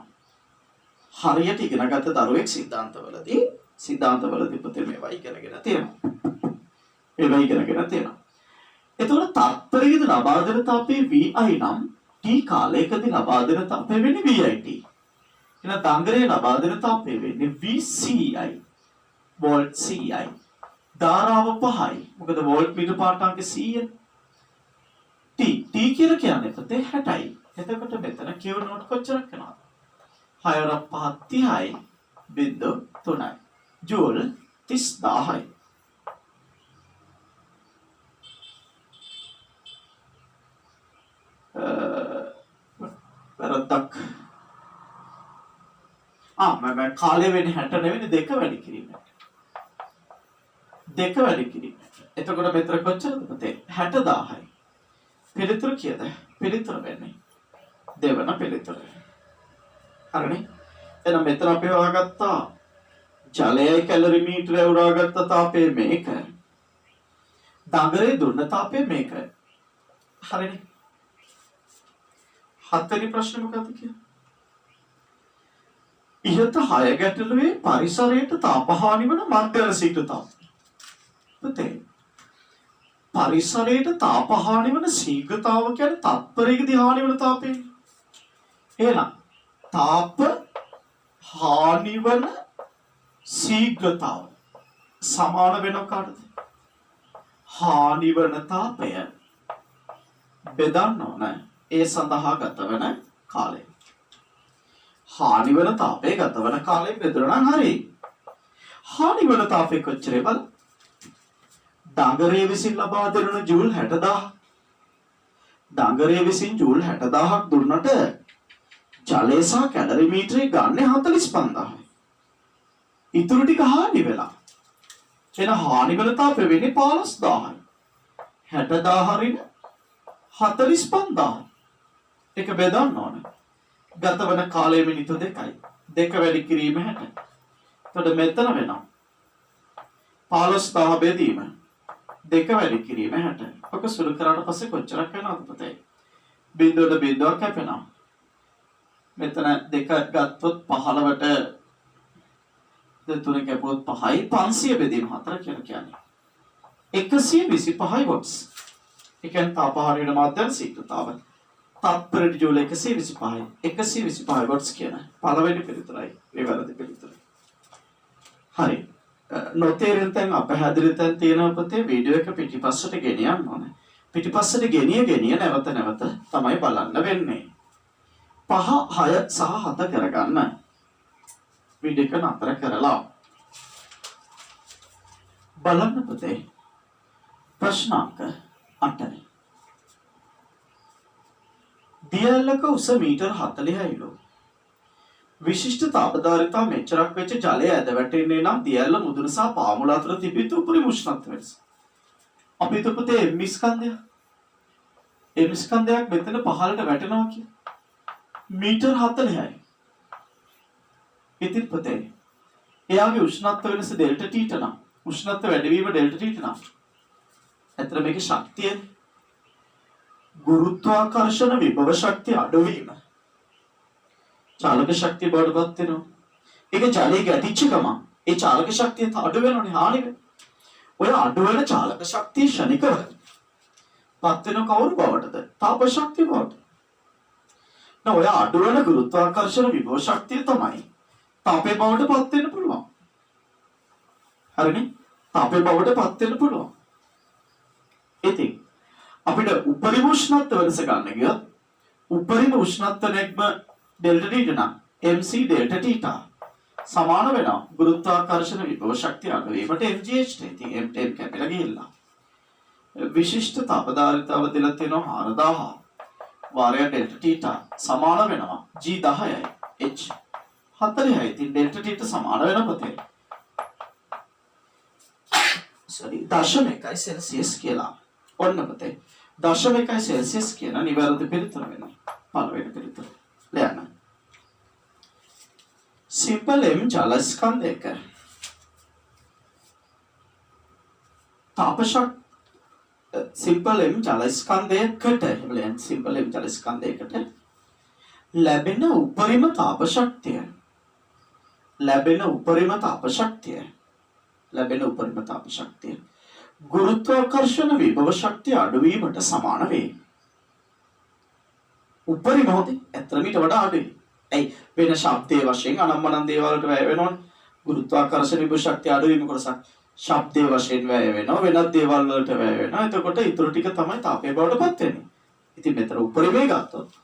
A: හරියට ඉගෙනගත්ත දරුවෙක් සිද්ධාන්තවලදී පුතේ මේවා ඉගෙනගෙන තියෙනවා. ඒවා ඉගෙනගෙන තියෙනවා. එතකොට තත්පරයකදී ලබා දෙන තාපයේ VI නම් T කාලයකදී ලබා දෙන තාපය වෙන්නේ VIT. එහෙනම් දඟරේ ලබා දෙන තාපය වෙන්නේ VCI. Volt CI. ධාරාව 5යි. මොකද වෝල්ට් මීටර පාඨාංක 100. T කියලා කියන්නේ පුතේ 60යි. එතකොට මෙතන Q නෝට් කොච්චරක් වෙනවද? 6 5 30.3යි. ජූල් 30000යි. වැරද්දක්. මම කාලය වෙන්නේ 60 නෙවෙයි 2 වැඩි කිරීම. 2 වැඩි කිරීම. එතකොට මෙතන කොච්චරද පුතේ? 60000යි. පිළිතුර කීයද? පිළිතුර වෙන්නේ දෙවන පිළිතුර. හරිනේ. එහෙනම් මෙතන අපි හොයාගත්තා ජලයයි කැලරිමීටරය උරාගත්ත තාපය මේක. දඟරේ දුන්න තාපය මේක. හරිනේ. හත්වෙනි ප්‍රශ්නේ මොකක්ද කියලා? ඉහත 6 ගැටලුවේ පරිසරයට තාපහානි වන මධ්‍යම ශීඝ්‍රතාවය. පුතේ පරිසරයට තාපහානි වන ශීඝ්‍රතාව කියන්නේ තත්පරයකදී හානි වන තාපය. එහෙනම් තාප හානි වන ශීඝ්‍රතාව සමාන වෙනව කාටද? හානි වන තාපය බෙදන්න ඕන ඒ සඳහා ගත වන කාලය. හානි වන තාපය ගත වන කාලය බෙදුණා නම් හරි. හානි වන තාපය කොච්චරද බලන්න. දඟරේ විසින් ලබා දෙන ජූල් 60000. දඟරේ විසින් ජූල් 60000ක් දුන්නට ජලය සහ කැලරිමීටරේ ගන්නේ 45000යි. ඉතුරු ටික හානි වෙලා. එහෙනම් හානි වෙන තාපය වෙන්නේ 15000යි. 60000 හරින 45000. එක බෙදන්න ඕන. ගතවන කාලය මිනිත්තු 2යි. 2 වැඩි කිරීම 60. එතකොට මෙතන වෙනවා 15000 බෙදීම 2 වැඩි කිරීම 60. ඔක සුළු කරාට පස්සේ කොච්චරක් වෙනවද පුතේ? බිඳුවට බිඳුවක් කැපෙනවා. මෙතන 2 ගත්තොත් 15ට 3 කැපුවොත් 5යි 500 බෙදීම 4 කියලා කියන්නේ 125 වොට්ස්. ඒ කියන්නේ තාපහාරින මාධ්‍යම ශීඝ්‍රතාව තත්පරයට ජූල් 125යි 125 වොට්ස් කියන පළවෙනි පිළිතුරයි මේ වැරදි පිළිතුර. හරි. නොතේරෙන තැන් අපහැදිලි තැන් තියෙනවා පුතේ. වීඩියෝ එක පිටිපස්සට ගෙනියන්න ඕනේ. පිටිපස්සට ගෙනිය නැවත තමයි බලන්න වෙන්නේ. 5 6 සහ 7 කරගන්න. විඩක නතර කරලා බලන්න පුතේ ප්‍රශ්නාංක 8. දියැලක උස මීටර් 40යිලු. විශිෂ්ට තාපධාරිතා මෙච්චරක් වෙච්ච ජලය ඇද වැටෙන්නේ නම් දියැල්ල මුදුන සහ පාමුල අතර තිබිච්ච උපරිම උෂ්ණත්වය වෙනස. අපි හිතමු පුතේ M ස්කන්ධය. M ස්කන්ධයක් මෙතන පහළට වැටෙනවා කියලා. මීටර් 40යි. ඉතින් පුතේ එයාගේ උෂ්ණත්ව වෙනස ඩෙල්ටා ටීට නම් උෂ්ණත්ව වැඩිවීම ඩෙල්ටා ටීට නම් ඇත්තට මේකේ ශක්තිය ගුරුත්වාකර්ෂණ විභව ශක්තිය අඩුවීම චාලක ශක්තිය බවටපත් වෙනවා. ඒක ජලයේ ගැටිච්ච ගමන් ඒ චාලක ශක්තිය අඩු වෙනවනේ හානි වෙනවා. ඔය අඩු වෙන චාලක ශක්තිය ශනිකව පත් වෙන කවුරු බවටද? තාප ශක්තිය බවට. නෝ ඔය අඩු වෙන ගුරුත්වාකර්ෂණ විභව ශක්තිය තමයි තාපේ බවට පත් වෙන්න පුළුවන්. හරිනේ? තාපේ බවට පත් වෙන්න පුළුවන්. ඉතින් අපිට උපරිම උෂ්ණත්ව වෙනස ගන්න ගියොත් උපරිම උෂ්ණත්ව නැග්ම ඩෙල්ටා ටීට නම් mc ඩෙල්ටා ටීටා සමාන වෙනවා ගුරුත්වාකර්ෂණ විභව ශක්තිය අඩුවීමට mgh ඉතින් m කැපිලා ගිහිල්ලා විශිෂ්ට තාපධාරිතාව දෙලා තියෙනවා 4000 වාරය ඩෙල්ටා ටීටා සමාන වෙනවා g 10යි h 40යි ඉතින් ඩෙල්ටා ටීට සමාන වෙන පොතේ .1 සෙල්සියස් කියලා ඔන්න පුතේ 0.1 සෙල්සියස් කියන නිවැරදි පිළිතුර වෙනවා. පළවෙනි පිළිතුර. ලියන්න. සිම්පල් M ජල ස්කන්ධයක තාපශක් සිම්පල් M ජල ස්කන්ධයකට ලියන්න සිම්පල් M ජල ස්කන්ධයකට ලැබෙන උපරිම තාප ශක්තිය ලැබෙන උපරිම තාප ශක්තිය ගුරුත්වාකර්ෂණ විභව ශක්තිය අඩුවීමට සමාන වේ. උපරිම හොදේ ඇත්තටම ඊට වඩා අඩුයි. ඇයි වෙන ශබ්දයේ වශයෙන් අනම්මනම් දේවල් වලට වැය වෙනවනේ. ගුරුත්වාකර්ෂණ විභව ශක්තිය අඩුවීම කොටසක් ශබ්දයේ වශයෙන් වැය වෙනවා වෙනත් දේවල් වලට වැය වෙනවා. එතකොට ඊටු ටික තමයි තාපයේ බවට පත් වෙන්නේ. ඉතින් මෙතන උපරිමේ ගත්තොත්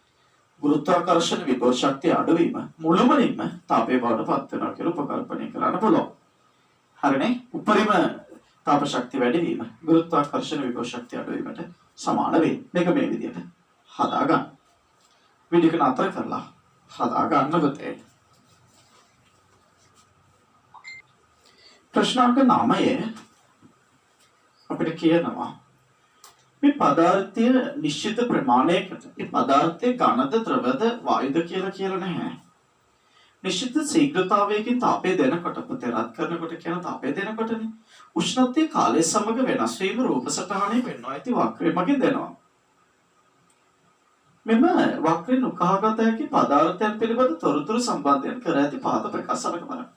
A: ගුරුත්වාකර්ෂණ විභව ශක්තිය අඩුවීම මුළුමනින්ම තාපයේ බවට පත් වෙනවා කියලා උපකල්පනය කරන්න පුළුවන්. හරිනේ? උපරිම තාප ශක්තිය වැඩි වීම ගුරුත්වාකර්ෂණ විභව ශක්තිය අඩු වීමට සමාන වේ. මේක මේ විදිහට හදා ගන්න. වීඩියෝ එක නතර කරලා හදා ගන්න පුතේ. ප්‍රශ්නාංක 9 අපිට කියනවා මේ පදාර්ථය නිශ්චිත ප්‍රමාණයකට මේ පදාර්ථයේ ඝනද ද්‍රවද වායුද කියලා නැහැ. නිශ්චිත ශීඝ්‍රතාවයකින් තාපය දෙනකොට පුතේ රත් කරනකොට කියන තාපය දෙනකොටනේ උෂ්ණත්වයේ කාලය සමග වෙනස් වීම රූප සටහනේ පෙන්වනවා. ඇති වක්‍රය මගින් දෙනවා. මෙම වක්‍රයෙන් උකහාගත හැකි පදාර්ථයන් පිළිබඳ තොරතුරු සම්බන්ධයෙන් කර ඇති පාත ප්‍රකාශනක බලන්න.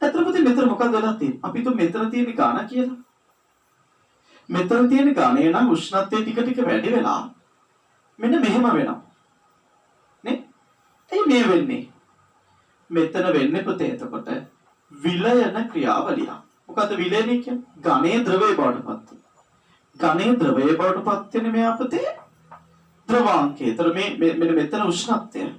A: ඇත්තටම මෙතන මොකක්ද වෙලා තියෙන්නේ? අපි તો මෙතන තියෙන ගාන කියලා. මෙතන තියෙන ගානේ නම් උෂ්ණත්වය ටික ටික වැඩි වෙලා මෙන්න මෙහෙම වෙනවා. නේ? එයි මේ වෙන්නේ. මෙතන වෙන්නේ පුතේ එතකොට විලයන ක්‍රියාවලිය. මොකද්ද විලයන කියන්නේ? ඝනයේ ද්‍රවයේ බවට පත් වෙනවා. ඝනයේ ද්‍රවයේ බවට පත් වෙන්නේ මෙයා පුතේ ද්‍රවාංකය. ඒතර මේ මෙන්න මෙතන උෂ්ණත්වය.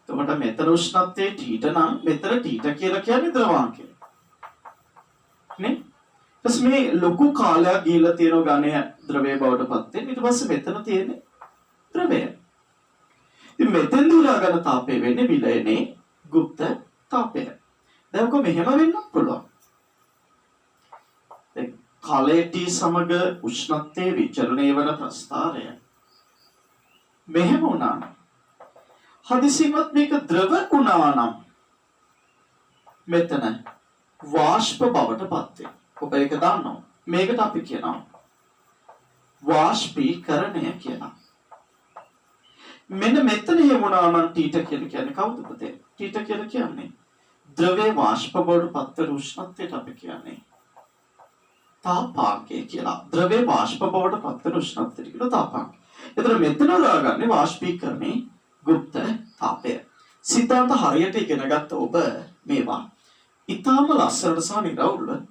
A: එතකොට මෙතන උෂ්ණත්වයේ T නම් මෙතන T කියලා කියන්නේ ද්‍රවාංකය. නේ? ඊට මේ ලොකු කාලයක් ගිහිල්ලා තියෙන ඝනය ද්‍රවයේ බවට පත් වෙන්නේ. ඊට පස්සේ මෙතන තියෙන්නේ ද්‍රවය. ඉතින් මෙතෙන් දුරා ගන්න තාපය වෙන්නේ විලයනේ ගුප්ත තාපය. දැන් කො මෙහෙම වෙන්නත් පුළුවන්. දැන් කාලයේ T සමග උෂ්ණත්වයේ විචලනය වන ප්‍රස්ථාරය මෙහෙම වුණා නම් හදිසියෙත් මේක ද්‍රව වුණා නම් මෙතන වාෂ්ප බවට පත් වෙනවා. ඔබ ඒක දන්නවා. මේකට අපි කියනවා වාෂ්පීකරණය කියලා. මෙන්න මෙතන යමුනා නම් T කියන්නේ කවුද පුතේ? T කියන්නේ ද්‍රවයේ වාෂ්ප බවට පත් වෙන උෂ්ණත්වයට අපි කියන්නේ තාපාංකය කියලා. ද්‍රවයේ වාෂ්ප බවට පත් වෙන උෂ්ණත්වයට කියන තාපාංකය. එතන මෙතන හොයාගන්නේ වාෂ්පීකරණේ ගුප්ත තාපය. සිතාන්ත හරියට ඉගෙන ගත්ත ඔබ මේවා ඊටාම ලස්සනට සහ නිරවුල්ව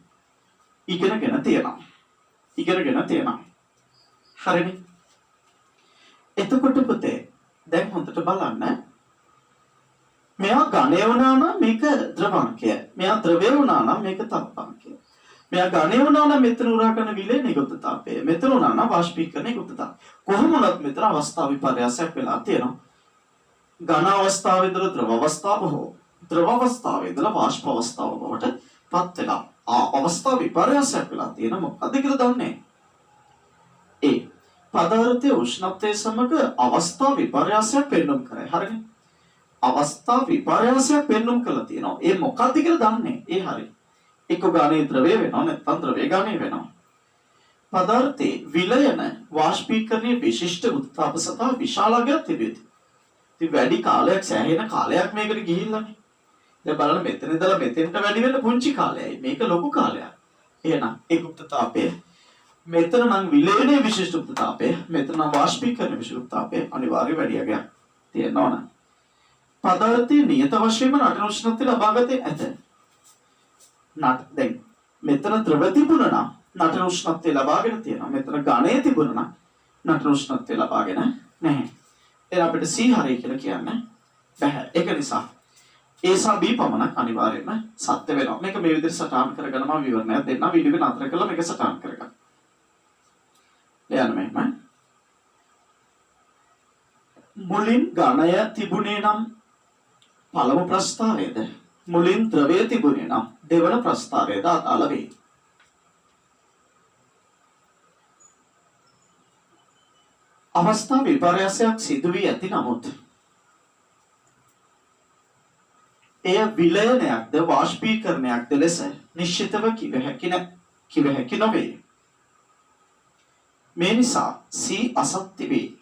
A: ඉගෙනගෙන තියෙනවා. හරිනේ? එතකොට පුතේ දැන් හොඳට බලන්න මෙයා ඝනය වුණා නම් මේක ද්‍රවාංකයයි. මෙයා ද්‍රව්‍ය වුණා නම් මේක තප්පාංකයයි. මෙයා ඝනය වුණා නම් මෙතන උරා කරන විලයන ගුප්තතාපය. මෙතන වුණා නම් වාෂ්පීකරණයේ ගුප්තතාපය. කොහොම වුණත් මෙතන අවස්ථා විපර්යාසයක් වෙලා තියෙනවා. ඝන අවස්ථාවේ ඉඳලා ද්‍රව අවස්ථාව හෝ ද්‍රව අවස්ථාවේ ඉඳලා වාෂ්ප අවස්ථාව බවට පත් වෙලා. අවස්ථා විපර්යාසයක් වෙලා තියෙන මොකක්ද කියලා දන්නේ. ඒ පදාර්ථයේ උෂ්ණත්වයේ සමග අවස්ථා විපර්යාසයක් පෙන්වන්න කරයි. හරිනේ. අවස්ථා විපර්යාසයක් පෙන්වන්න කළා තියෙනවා. ඒ මොකක්ද කියලා දන්නේ. ඒ හරි. එක්ක ගානේ ද්‍රවය වෙනවා නැත්නම් ද්‍රවය ගානේ වෙනවා. පදාර්ථයේ විලයන වාෂ්පීකරණයේ විශිෂ්ට උත්තාප සතා විශාලගත තිබෙති. ඉතින් වැඩි කාලයක් සෑහෙන කාලයක් මේකට ගිහිල්ලානේ. දැන් බලන්න මෙතන ඉඳලා මෙතෙන්ට වැඩි වෙන්න පුංචි කාලයයි. මේක ලොකු කාලයක්. එහෙනම් ඒ උත්තාපය මෙතන නම් විලයනයේ විශිෂ්ට උත්තාපය මෙතන නම් වාෂ්පීකරණයේ විශිෂ්ට උත්තාපය අනිවාර්ය වැඩියක් තියෙනවා නේද? පදාර්ථයේ නියත වශයෙන්ම නටන උෂ්ණත්වය ලබාගත්තේ ඇත. දැන් මෙතන ද්‍රව තිබුණා නම් නටන උෂ්ණත්වය ලබාගෙන තියෙනවා. මෙතන ඝනය තිබුණා නම් නටන උෂ්ණත්වය ලබාගෙන නැහැ. එහෙනම් අපිට C හරිය කියලා කියන්න බැහැ. ඒක නිසා A සහ B පමණක් අනිවාර්යයෙන්ම සත්‍ය වෙනවා. මේක මේ විදිහට සටහන් කරගෙන මම විවරණයක් දෙන්නම්. වීඩියෝ එක නතර කරලා මේක සටහන් කරගන්න. ලියන්න මෙහෙම. මුලින් ඝනය තිබුණේ නම් පළමු ප්‍රස්තාවයේද මුලින් ද්‍රවය තිබුණේ නම් දෙවන ප්‍රස්තාවයේද අදාළ වේ. අවස්ථා විපර්යාසයක් සිදු වී ඇති නමුත් එය විලයනයක්ද වාෂ්පීකරණයක්ද ලෙස නිශ්චිතව කිව හැකි නොවේ. මේ නිසා C අසත්‍ය වේ.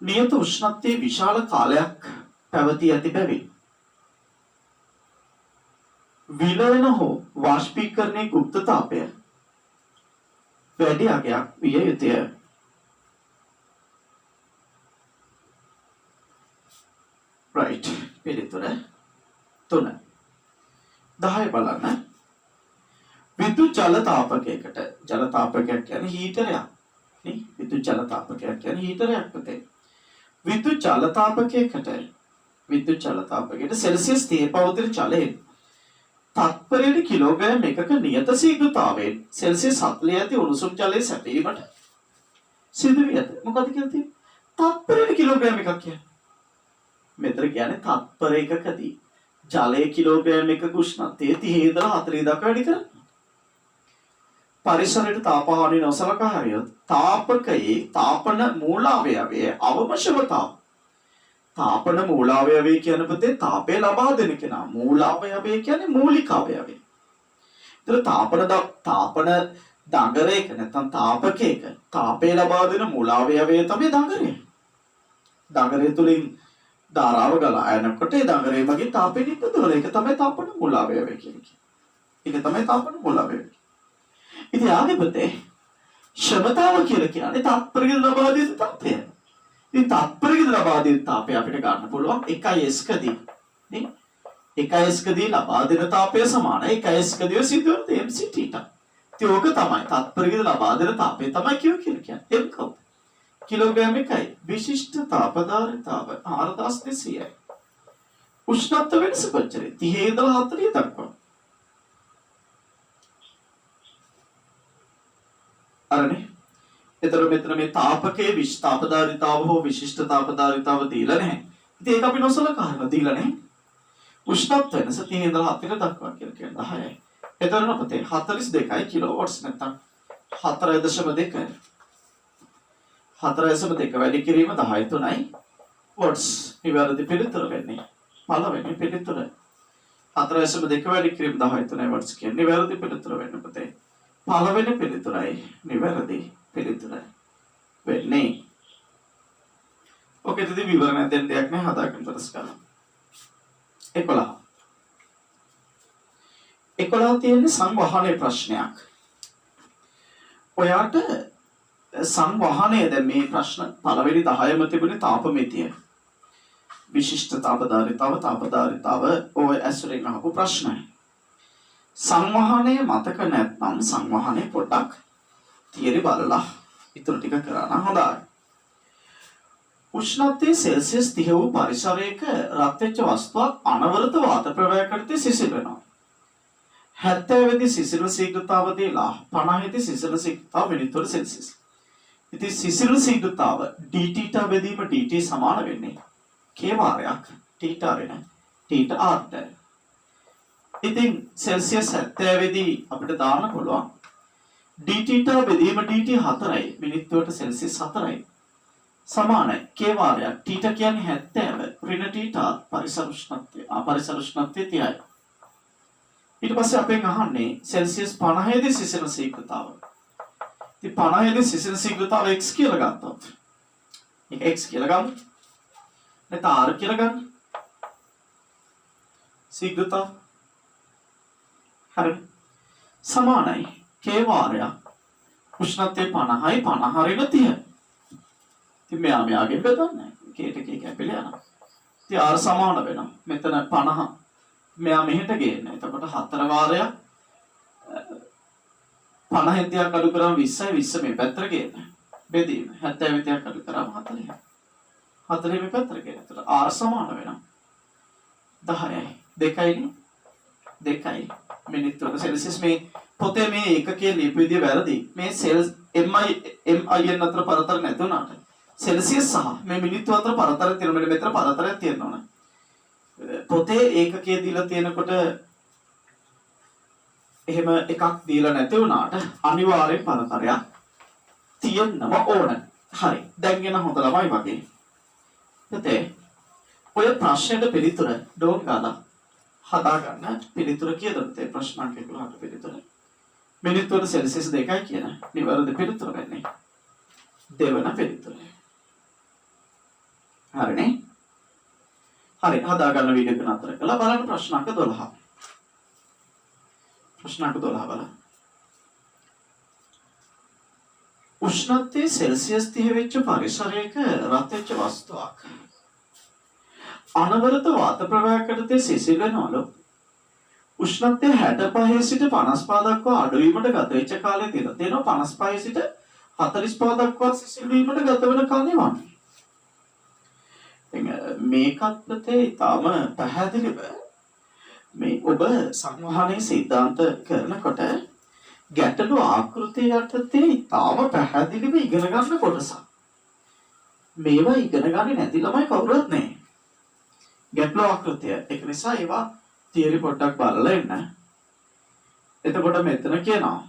A: නියත උෂ්ණත්වයේ විශාල කාලයක් පැවතී ඇති බැවින් විලයන හෝ වාෂ්පීකරණයේ ගුප්තතාපය වැඩි අගයක් විය යුතුය. right පිළිතුර 3 10 බලන්න. විද්‍යුත් ජල තාපකයකට ජල තාපකයක් කියන්නේ හීටරයක් නේ. විද්‍යුත් ජල තාපකයක් කියන්නේ හීටරයක් පුතේ. විද්‍යුත් ජල තාපකයට සෙල්සියස් 30 පවතින ජලයේ තත්පරයට කිලෝග්‍රෑම් එකක නියත ශීඝ්‍රතාවයෙන් සෙල්සියස් 40 ඇති උණුසුම් ජලයේ සැපීමට සිදු විය ඇත. මොකද කියලා තියෙන්නේ? තත්පරයට කිලෝග්‍රෑම් එකක් කියන්නේ. මෙතන කියන්නේ තත්පර එකකදී ජලයේ කිලෝග්‍රෑම් එකක උෂ්ණත්වය 30 ඉඳලා 40 දක්වා වැඩි කරනවා. පරිසරයට තාපහානි නොසලකා හරියොත් තාපකයේ තාපන මූලාවයවේ අවමශවතාව. තාපන මූලාවයවේ කියන පොතේ තාපය ලබා දෙන කෙනා. මූලාවයවේ කියන්නේ මූලික අවයවය. ඒතර තාපන දඟරයක නැත්නම් තාපකයක තාපය ලබා දෙන මූලාවයවේ තමයි දඟරය. දඟරය තුලින් ධාරාව ගලා යනකොට ඒ දඟරේ මගින් තාපය නිපදවන එක තමයි තාපන මූලාවයවේ කියන්නේ. ඒක තමයි තාපන මූලාවයවේ. ඉතින් ආගෙපතේ ශමතාව කියලා කියන්නේ තත්පරයකට ලබා දෙන තාපය. ඉතින් තත්පරයකට ලබා දෙන තාපය අපිට ගන්න පුළුවන් 1s කදී. නේ? 1s කදී ලබා දෙන තාපය සමාන 1s කදී සිදුවන mc θ. ඉතින් ඕක තමයි තත්පරයකට ලබා දෙන තාපය තමයි කියන්නේ. ඒක කවුද? කිලෝග්‍රෑම් එකයි. විශිෂ්ට තාපදාරිතාව 4200යි. උෂ්ණත්ව වෙනස කොච්චරද? 30 ඉඳලා 40 දක්වා. අරනේ. එතකොට මෙතන මේ තාපකයේ විශිෂ්ඨතාපදාරිතාව හෝ විශිෂ්ඨතාපදාරිතාව දීලා නැහැ. ඉතින් ඒක අපි නොසලකා හරින දීලා නැහැ. උෂ්ණත්ව වෙනස 30 ඉඳලා 40 දක්වා කියලා කියන්නේ 10යි. එතකොට අපතේ 42යි කිලෝවොට්ස් නැත්නම් 4.2. 4.2 වැඩි කිරීම 10.3යි වොට්ස්. නිවැරදි පිළිතුර වෙන්නේ. පළවෙනි පිළිතුර. 4.2 වැඩි කිරීම 10.3යි වොට්ස් කියන්නේ නිවැරදි පිළිතුර වෙන්න පුතේ. පළවෙනි පිළිතුරයි නිවැරදි පිළිතුර වෙන්නේ. ඔකේ දෙවි විවරණ දෙන්න දෙයක් නෑ හදාගන්න තරස් කරලා. 11 තියෙන්නේ සංවහනයේ ප්‍රශ්නයක්. ඔයාට සංවහනය දැන් මේ ප්‍රශ්න පළවෙනි 10ම තිබුණේ තාපමිතිය. විශිෂ්ට තාපදාරිතාව ඔය ඇසුරෙන් අහපු ප්‍රශ්නයි. සංවහනය මතක නැත්නම් සංවහනය පොඩ්ඩක් තියරි බලලා ඉතුරු ටික කරා නම් හොඳයි. උෂ්ණත්වයේ සෙල්සියස් 30 වූ පරිසරයක රත් වෙච්ච වස්තුවක් අනවරත වාත ප්‍රවාහයකදී සිසිල් වෙනවා. 70 දී සිසිල් ශීඝ්‍රතාව දීලා 50 දී සිසිල් ශීඝ්‍රතාව මිනිත්තුවට සෙල්සියස්. ඉතින් සිසිල් ශීඝ්‍රතාව dt බෙදීම dt සමාන වෙන්නේ k වාරයක් t වෙන t r. ඉතින් සෙල්සියස් 70 දී අපිට දාන්න පුළුවන් dt බෙදීම dt 4යි මිනිත්තුවට සෙල්සියස් 4යි සමානයි k වාරයක්. t කියන්නේ 70 ඍණ t පරිසර උෂ්ණත්වය අපරිසර උෂ්ණත්වය 30යි. ඊට පස්සේ අපෙන් අහන්නේ සෙල්සියස් 50 දී සිසිල් ශීඝ්‍රතාව. ඉතින් 50 දී සිසිල් ශීඝ්‍රතාව x කියලා ගත්තොත් මේක x කියලා ගමු. නැත්නම් r කියලා ගන්න. ශීඝ්‍රතාව හරි සමානයි k වාරයක් උෂ්ණත්වය 50යි 50 ඍණ 30යි. ඉතින් මෙයාගෙන් බෙදන්නේ k ට k කැපිලා යනවා. ඉතින් r සමාන වෙනවා. මෙතන 50 මෙයා මෙහෙට ගේන්න. එතකොට 4 වාරයක් 50 ක් අඩු කරාම 20යි 20 මේ පැත්තට ගේන්න. බෙදීම 70 ක් අඩු කරාම 40යි. 40 මේ පැත්තට ගේන්න. එතකොට r සමාන වෙනවා 10යි. 2යිනේ 2යි මිනිත්තුවක සෙල්සියස් මේ පොතේ මේ ඒකකයේ ලියපු විදිය වැරදි. මේ සෙල්ස් MIN අතර පරතර නැතුණාට සෙල්සියස් සහ මේ මිනිත්තුව අතර පරතරයක් තියෙනවා. මෙතන පරතරයක් තියෙනවා නේ. පොතේ ඒකකයේ දීලා තියෙනකොට එහෙම එකක් දීලා නැති වුණාට අනිවාර්යෙන් පරතරයක් තියෙන්නම ඕන. හරි. දැන් ගෙන හොඳ ළමයි වගේ. පුතේ ඔය ප්‍රශ්නෙට පිළිතුර ඩෝන් ගාලා හදාගන්න. පිළිතුර කියද පුතේ ප්‍රශ්න අංක 11ට පිළිතුර. මිනිත්තුවට සෙල්සියස් 2යි කියන නිවැරදි පිළිතුර වෙන්නේ. දෙවන පිළිතුර. හරිනේ. හරි හදාගන්න වීඩියෝ එක නතර කළා. බලන්න ප්‍රශ්න අංක 12. ප්‍රශ්න අංක 12 බලන්න. උෂ්ණත්වයේ සෙල්සියස් 30 වෙච්ච පරිසරයක රත් වෙච්ච වස්තුවක් අනවරත වාත ප්‍රවාහයකදී සිසිල් වෙනවලු. උෂ්ණත්වය 65 සිට 55 දක්වා අඩුවීමට ගත වෙච්ච කාලය තියෙනවා 55 සිට 45 දක්වා සිසිල් වීමට ගත වෙන කාලය වන්නේ. මේකත් ප්‍රතේ ඊටම පැහැදිලිව මේ ඔබ සංවහනයේ සිද්ධාන්ත කරනකොට ගැටළු ආකෘතිය යටතේ ඊටම පැහැදිලිව ඉගෙන ගන්න කොටසක්. මේවා ඉගෙන ගන්නේ නැති ළමයි කවුරුත් නැහැ. ගැටළු ආකෘතිය. ඒක නිසා ඒවා තියරි පොඩ්ඩක් බලලා ඉන්න. එතකොට මෙතන කියනවා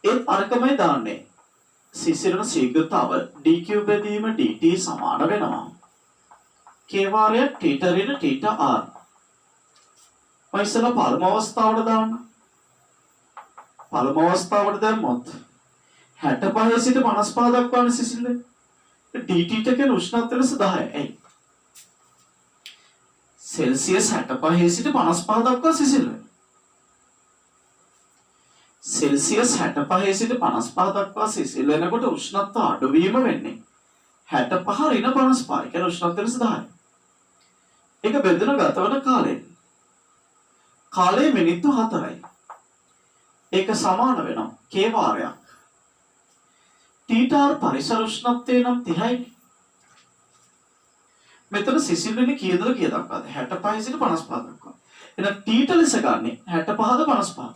A: ඒ අරකමයි දාන්නේ. සිසිලන ශීඝ්‍රතාව dq බෙදීම dt සමාන වෙනවා k වාරයක් θ ඍණ θ r. පයිසලා පළමු අවස්ථාවට දාන්න. පළමු අවස්ථාවට දැම්මොත් 65 සිට 55 දක්වානේ සිසිල් වෙන්නේ. dt කියන උෂ්ණත්වය ලෙස 10යි. ඇයි? සෙල්සියස් 65 සිට 55 දක්වා සිසිල් වෙනවා. සෙල්සියස් 65 සිට 55 දක්වා සිසිල් වෙනකොට උෂ්ණත්ව අඩුවීම වෙන්නේ 65 ඍණ 55. කියන උෂ්ණත්වය ලෙස 10යි. ඒක බෙදෙන ගතවන කාලය. කාලය මිනිත්තු 4යි. ඒක සමාන වෙනවා k වාරයක්. θ පරිසර උෂ්ණත්වය නම් 30යි. මෙතන සිසිල් වෙන්නේ කීයද කියලා දක්වාද 65 සිට 55 දක්වා. එහෙනම් θ ලෙස ගන්නේ 65ද 55ද?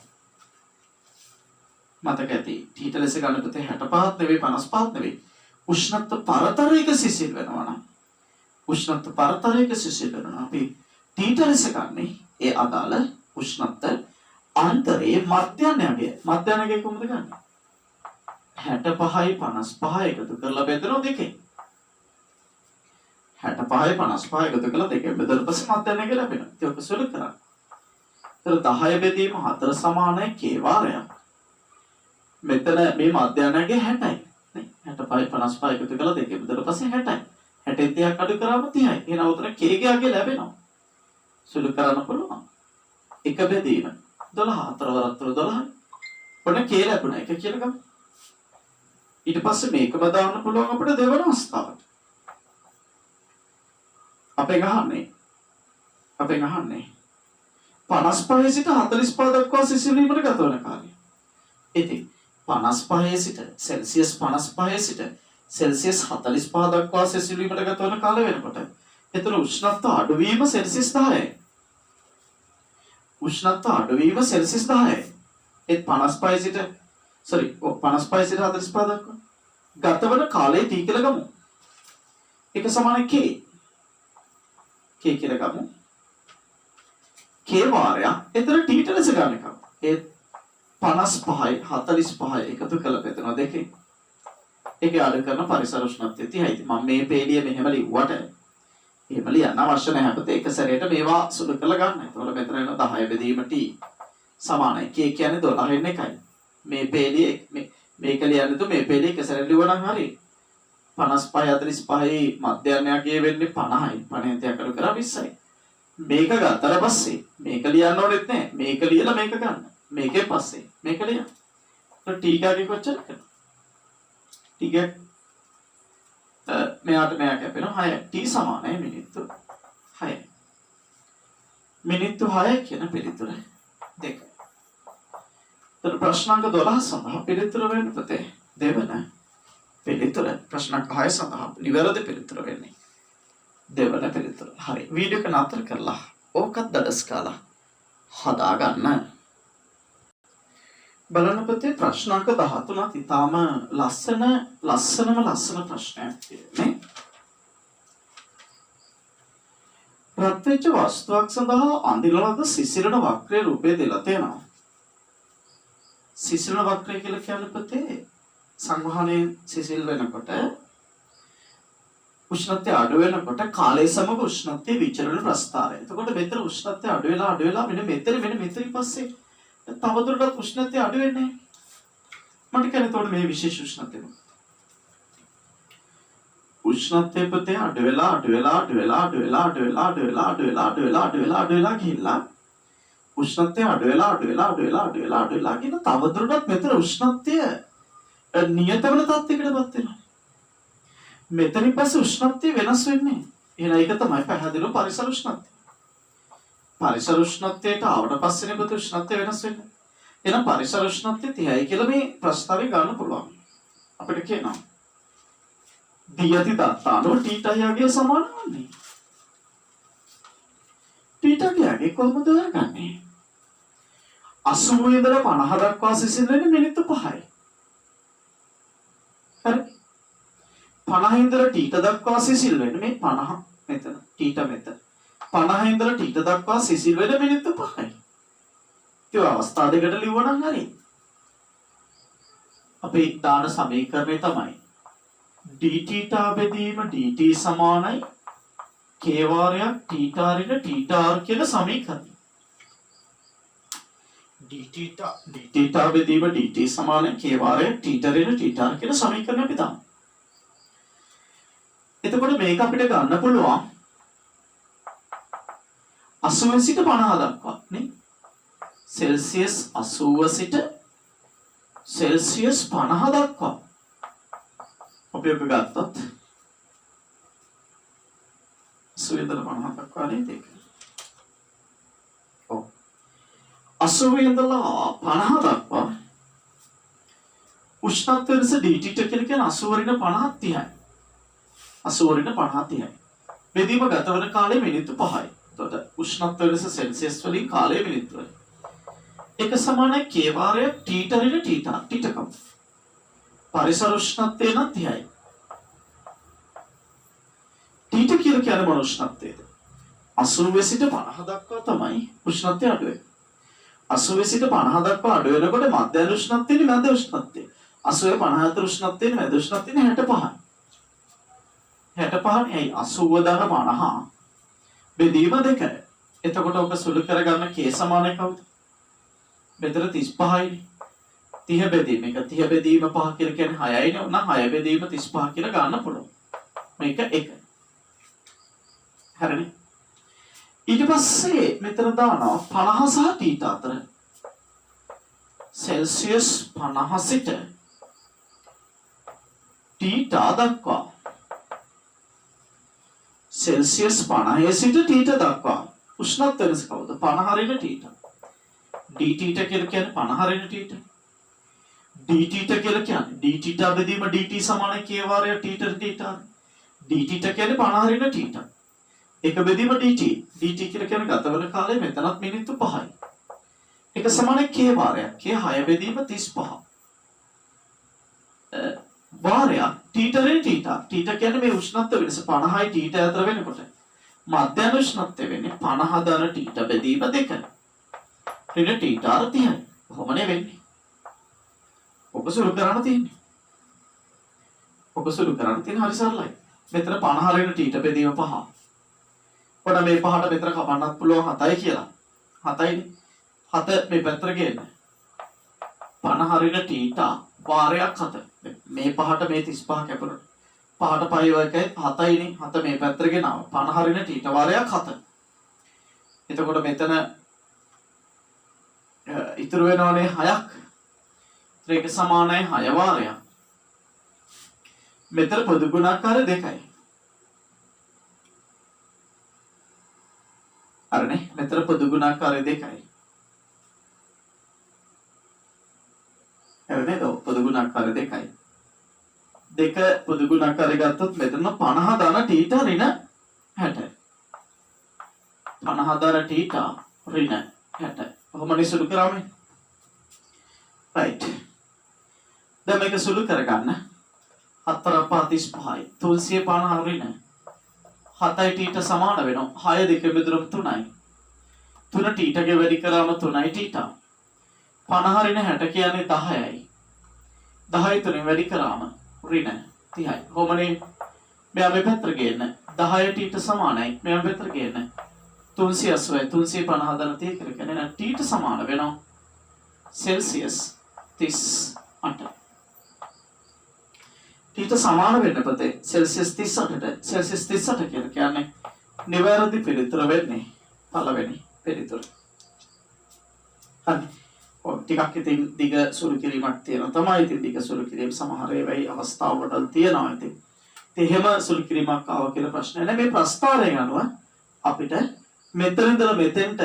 A: මතක ඇති. θ ලෙස ගන්න පුතේ 65ත් නෙවෙයි 55ත් නෙවෙයි. උෂ්ණත්ව පරතරයක සිසිල් වෙනවා නම් උෂ්ණත්ව පරතරයක සිසිල් වෙනවා. අපි θ ලෙස ගන්නේ ඒ අදාළ උෂ්ණත්ව අන්තරයේ මධ්‍යණයගේ. මධ්‍යණයගේ කොහොමද ගන්නේ? 65යි 55 එකතු කරලා බෙදනවා දෙකෙන්. 65යි 55 එකතු කරලා දෙකෙන් බෙදුවා පස්සේ මධ්‍යණයක ලැබෙනවා. ඒක ඔක සුළු කරා. ඒතර 10 බෙදීම 4 සමානයි k වාරයක්. මෙතන මේ මධ්‍යණයගේ 60යි. නේ 65යි 55 එකතු කරලා දෙකෙන් බෙදුවා පස්සේ 60යි. 60 30ක් අඩු කරාම 30යි. එහෙනම් උතන k ගේ අගය ලැබෙනවා. සුළු කරන්න පුළුවන්. එක බෙදීම 12 4 වරක් 12යි. ඔන්න k ලැබුණා. එක කියලා ගමු. ඊට පස්සේ මේකම දාන්න පුළුවන් අපිට දෙවන අවස්ථාවට. අපෙන් අහන්නේ 55 සිට 45 දක්වා සිසිල් වීමට ගත වන කාලය. ඉතින් 55 සිට සෙල්සියස් 55 සිට සෙල්සියස් 45 දක්වා සෙසියස් වීමට ගත වන කාලය වෙනකොට එතන උෂ්ණත්ව අඩුවීම සෙල්සියස් 10යි. උෂ්ණත්ව අඩුවීම සෙල්සියස් 10යි. ඒ 55 සිට 55 සිට 45 දක්වා ගතවන කාලයේ T කියලා ගමු. ඒක සමාන K. K කියලා ගමු. K වාරයක් එතන T ට ලෙස ගන්න එක. ඒ 55යි 45යි එකතු කළ පෙතන දෙකේ. ඒකේ අඩු කරන පරිසර උෂ්ණත්වය 30යි. මම මේ පේළිය මෙහෙම ලිව්වට එහෙම ලියන්න අවශ්‍ය නැහැ. අපිට එක සැරේට මේවා සුළු කරලා ගන්න. එතකොට මෙතන එන 10 බෙදීම T සමානයි. K කියන්නේ 12න් එකයි. මේ පේළිය මේක ලියන්නේ તો මේ පේළිය එක සැරේට ලියවනම් හරියි. 55 45යි මධ්‍යයනයගේ වෙන්නේ 50යි. 50 අකරු කරා 20යි. මේක ගත්තට පස්සේ මේක ලියන්න ඕනෙත් නැහැ. මේක ලියලා මේක ගන්න. මේකේ පස්සේ මේක ලියන්න. તો T ගාගේ කොච්චරද? T ගේ මෙයාට මෙයා කැපෙනවා 6. T සමානයි මිනිත්තු 6. මිනිත්තු 6 කියන පිළිතුර දෙක. තර ප්‍රශ්නාංක 12 සඳහා පිළිතුර වෙන්න පුතේ දෙවන පිළිතුර ප්‍රශ්නාංක 6 සඳහා නිවැරදි පිළිතුර වෙන්නේ දෙවන පිළිතුර. හරි. වීඩියෝ එක නතර කරලා ඕකත් දඩස් කාලා හදා ගන්න. බලන්න පුතේ ප්‍රශ්නාංක 13ත් ඉතාම ලස්සනම ප්‍රශ්නයක් තියෙන්නේ. ප්‍රත්‍යක්ෂ වස්තුවක් සඳහා අඳින ලද සිසිලන වක්‍රයේ රූපය දෙලා තියෙනවා. සිසිලන වක්‍රය කියලා කියන්නේ පුතේ සංවහනයේ සිසිල් වෙනකොට උෂ්ණත්වය අඩු වෙනකොට කාලය සමග උෂ්ණත්වයේ විචලන ප්‍රස්ථාරය. එතකොට මෙතන උෂ්ණත්වය අඩු වෙලා මෙන්න මෙතන පස්සේ තවදුරටත් උෂ්ණත්වය අඩු වෙන්නේ. මට කියන්නේ එතකොට මේ විශේෂ උෂ්ණත්වය. උෂ්ණත්වය පුතේ අඩු වෙලා ගිහිල්ලා උෂ්ණත්වය අඩු වෙලා කියන තවදුරටත් මෙතන උෂ්ණත්වය නියත වෙන තත්යකටපත් වෙනවා. මෙතනින් පස්සේ උෂ්ණත්වය වෙනස් වෙන්නේ. එහෙනම් ඒක තමයි පැහැදිලිව පරිසර උෂ්ණත්වය. පරිසර උෂ්ණත්වයට ආවට පස්සේනේ පුතේ උෂ්ණත්වය වෙනස් වෙන්නේ. එහෙනම් පරිසර උෂ්ණත්වය 30යි කියලා මේ ප්‍රස්තාවය ගන්න පුළුවන්. අපිට කියනවා දියති දත්තානෝ තීටායගේ සමාන වන්නේ. තීටාගේ කොහොමද හොයාගන්නේ? 80 ඉඳලා 50 දක්වා සිසිල් වෙන්නේ මිනිත්තු 5යි. හරි. 50 ඉඳලා තීට දක්වා සිසිල් වෙන්නේ මේ 50 මෙතන තීට මෙතන. 50 ඉඳලා තීට දක්වා සිසිල් වෙන්නේ මිනිත්තු 5යි. ඒ අවස්ථා දෙකට ලියවනම් හරි. අපේ දාන සමීකරණය තමයි d බෙදීම dt සමානයි k වාරයක් θ/r කියන සමීකරණය. d බෙදීම dt සමානයි k වාරයක් θ/r කියන සමීකරණය අපි දාමු. එතකොට මේක අපිට ගන්න පුළුවන් 80 සිට 50 දක්වා නේ. සෙල්සියස් 80 සිට සෙල්සියස් 50 දක්වා අපි ගත්තොත් 80 ඉඳලා 50 දක්වා නේද ඒක? ඔව්. 80 ඉඳලා 50 දක්වා උෂ්ණත්වය වෙනස dt කියලා කියන්නේ 80 රින 50 30යි. 80 රින 50 30යි. බෙදීම ගත වන කාලය මිනිත්තු 5යි. එතකොට උෂ්ණත්වය වෙනස සෙල්සියස් වලින් කාලය මිනිත්තු වලින්. ඒක සමානයි k වාරයක් θ/රින θ පරිසර උෂ්ණත්වය නම් 30යි. θ කියලා කියන්නේ මොන උෂ්ණත්වයද? 80 සිට 50 දක්වා තමයි උෂ්ණත්වය අඩු වෙන්නේ. 80 සිට 50 දක්වා අඩු වෙනකොට මධ්‍යම උෂ්ණත්වයනේ මැද උෂ්ණත්වය. 80 50 අතර උෂ්ණත්වයනේ මැද උෂ්ණත්වයනේ 65යි. 65යි 80 දර 50 බෙදීම 2යි. එතකොට ඔක සුළු කරගන්න k සමානයි කවුද? මෙතන 35යිනේ. 30 බෙදීම එක 30 බෙදීම 5 කියලා කියන්නේ 6යිනේ. උනා 6 බෙදීම 35 කියලා ගන්න පුළුවන්. මේක 1. හරිනේ. ඊට පස්සේ මෙතන දානවා 50 සහ θ අතර සෙල්සියස් 50 සිට θ දක්වා සෙල්සියස් 50 සිට θ දක්වා උෂ්ණත්වය වෙනස කවුද? 50 රින θ. dt කියලා කියන්නේ 50 රින θ. dt කියලා කියන්නේ dt බෙදීම dt සමානයි k වාරයක් t ට dt කියන්නේ පණ හරින t. එක බෙදීම dt කියලා කියන්නේ ගතවන කාලය මෙතනත් මිනිත්තු 5යි. එක සමානයි k වාරයක්. k 6 බෙදීම 35. වාරයක් t කියන්නේ මේ උෂ්ණත්ව වෙනස 50යි t අතර වෙනකොට මධ්‍යම උෂ්ණත්වය වෙන්නේ 50 ධන t බෙදීම 2. ඍණ t 30යි. කොහොමනේ වෙන්නේ? ඔබ සුළු කරන්න තියෙන්නේ. ඔබ සුළු කරන්න තියෙන හරි සරලයි. මෙතන 50 ඍණ t බෙදීම 5. පොඩ මේ 5ට මෙතන කපන්නත් පුළුවන් 7යි කියලා. 7යිනේ. 7 මේ පැත්තට ගේන්න. 50 ඍණ t වාරයක් 7. මේ 5ට මේ 35 කැපුණා. 5ට පහ එකයි 7යිනේ. 7 මේ පැත්තට ගෙනාවා. 50 ඍණ t වාරයක් 7. එතකොට මෙතන ඉතුරු වෙනවනේ 6ක්. ඒක සමානයි 6 වාරයක්. මෙතන පොදු ගුණාකාර 2යි. හරිනේ. මෙතන පොදු ගුණාකාරය 2යි. හරිනේ. පොදු ගුණාකාරය 2යි. 2 පොදු ගුණාකාරය ගත්තොත් මෙතන 50 ධන t ඍණ 60. 50 ධන t ඍණ 60. කොහොමද සුළු කරන්නේ? right. දැන් මේක සුළු කරගන්න. 4 35යි. 350 ඍණ 7යි t සමාන වෙනවා. 6 2 බෙදුනම 3යි. 3 t ටගේ වැඩි කරාම 3යි t. 50 ඍණ 60 කියන්නේ 10යි. 10යි 3 වැඩි කරාම ඍණ 30යි. කොහොමනේ? මෙයා මේ පැත්තට ගේන්න. 10 t සමානයි. මෙයා පැත්තට ගේන්න. 380යි 350 ධන 30 කියලා කියන්නේ t සමාන වෙනවා. සෙල්සියස් 38. t සමාන වෙන්න පතේ සෙල්සියස් 38ට සෙල්සියස් 38 කියලා කියන්නේ නිවැරදි පිළිතුර වෙන්නේ පළවෙනි පිළිතුර. හරි. ඔය ටිකක් ඉතින් දිග සුළු කිරීමක් තියෙනවා තමයි. ඉතින් දිග සුළු කිරීම සමහර වෙයි අවස්ථාවකට තියෙනවා. ඉතින් එහෙම සුළු කිරීමක් ආව කියලා ප්‍රශ්නය නෑ. මේ ප්‍රස්තාරයෙන් අනුව අපිට මෙතන ඉඳලා මෙතෙන්ට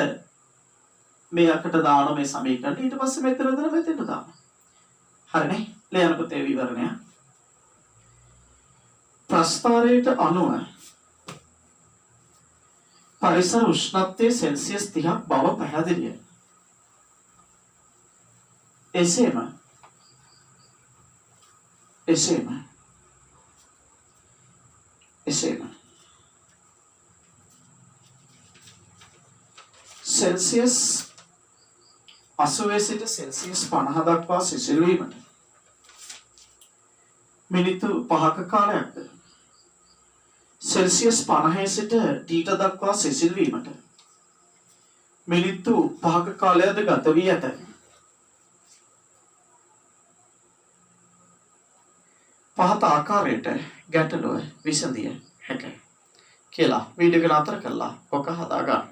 A: මේ අකට දාන මේ සමීකරණ ඊට පස්සේ මෙතන ඉඳලා මෙතෙන්ට දාන. හරිනේ. ලියන පොතේ විවරණය. ප්‍රස්තාරයට අනුව පරිසර උෂ්ණත්වයේ සෙල්සියස් 30ක් බව පැහැදිලිය. එසේම සෙල්සියස් 80 සිට සෙල්සියස් 50 දක්වා සිසිල් වීමට මිනිත්තු 5ක කාලයක්ද සෙල්සියස් 50 සිට t දක්වා සිසිල් වීමට මිනිත්තු 5ක කාලයක්ද ගත වී ඇත. පහත ආකාරයට ගැටලුව විසඳිය හැකියි කියලා වීඩියෝ එක නතර කළා ඔක හදා ගන්න.